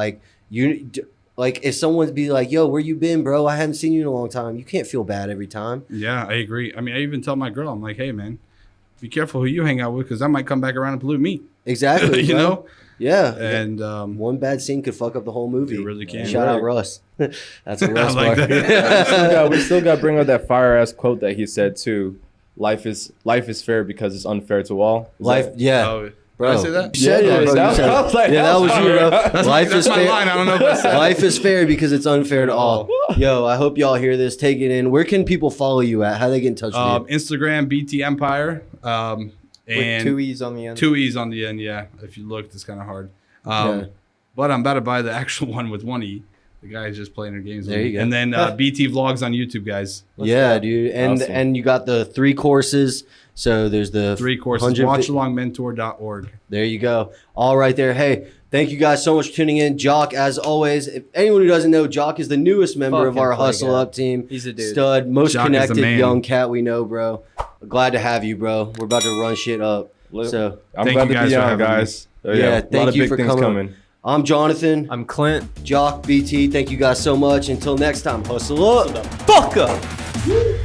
Like if someone's be like, yo, where you been, bro? I haven't seen you in a long time. You can't feel bad every time. Yeah, I agree. I mean, I even tell my girl, I'm like, hey, man, be careful who you hang out with because I might come back around and pollute me. Exactly. you bro. know? Yeah. And One bad scene could fuck up the whole movie. You really can. Shout out Right. Russ. That's a Russ I like bar. that. we still got to bring up that fire ass quote that he said too. Life is fair because it's unfair to all. Is Life, that- yeah. Oh, Bro. did I say that? You said Yeah, it, bro. that You said was it. like- Yeah, that was you, bro. Life That's is my fair. line. I don't know if I said it. Life is fair because it's unfair to all. Yo, I hope y'all hear this. Take it in. Where can people follow you at? How do they get in touch with you? Instagram, BT Empire. And With 2 E's on the end. 2 E's on the end, yeah. If you look, it's kind of hard. Yeah. But I'm about to buy the actual one with 1 E. The guy is just playing their games. There with you me. go. And then BT Vlogs on YouTube, guys. Yeah, dude. And Awesome. and you got the 3 courses. So there's the 3 courses. 150 Watchalongmentor.org. There you go. All right there. Hey, thank you guys so much for tuning in. Jock, as always, if anyone who doesn't know, Jock is the newest member of Fucking our play Hustle guy. Up team. He's a dude. Stud, most Jock is the connected man. young cat we know, bro. Glad to have you, bro. We're about to run shit up. So I'm Thank glad you to guys be for on, having me. guys. Yeah, a lot thank of you big for things coming. I'm Jonathan, I'm Clint. Jock, BT. Thank you guys so much. Until next time, hustle up. Fuck up.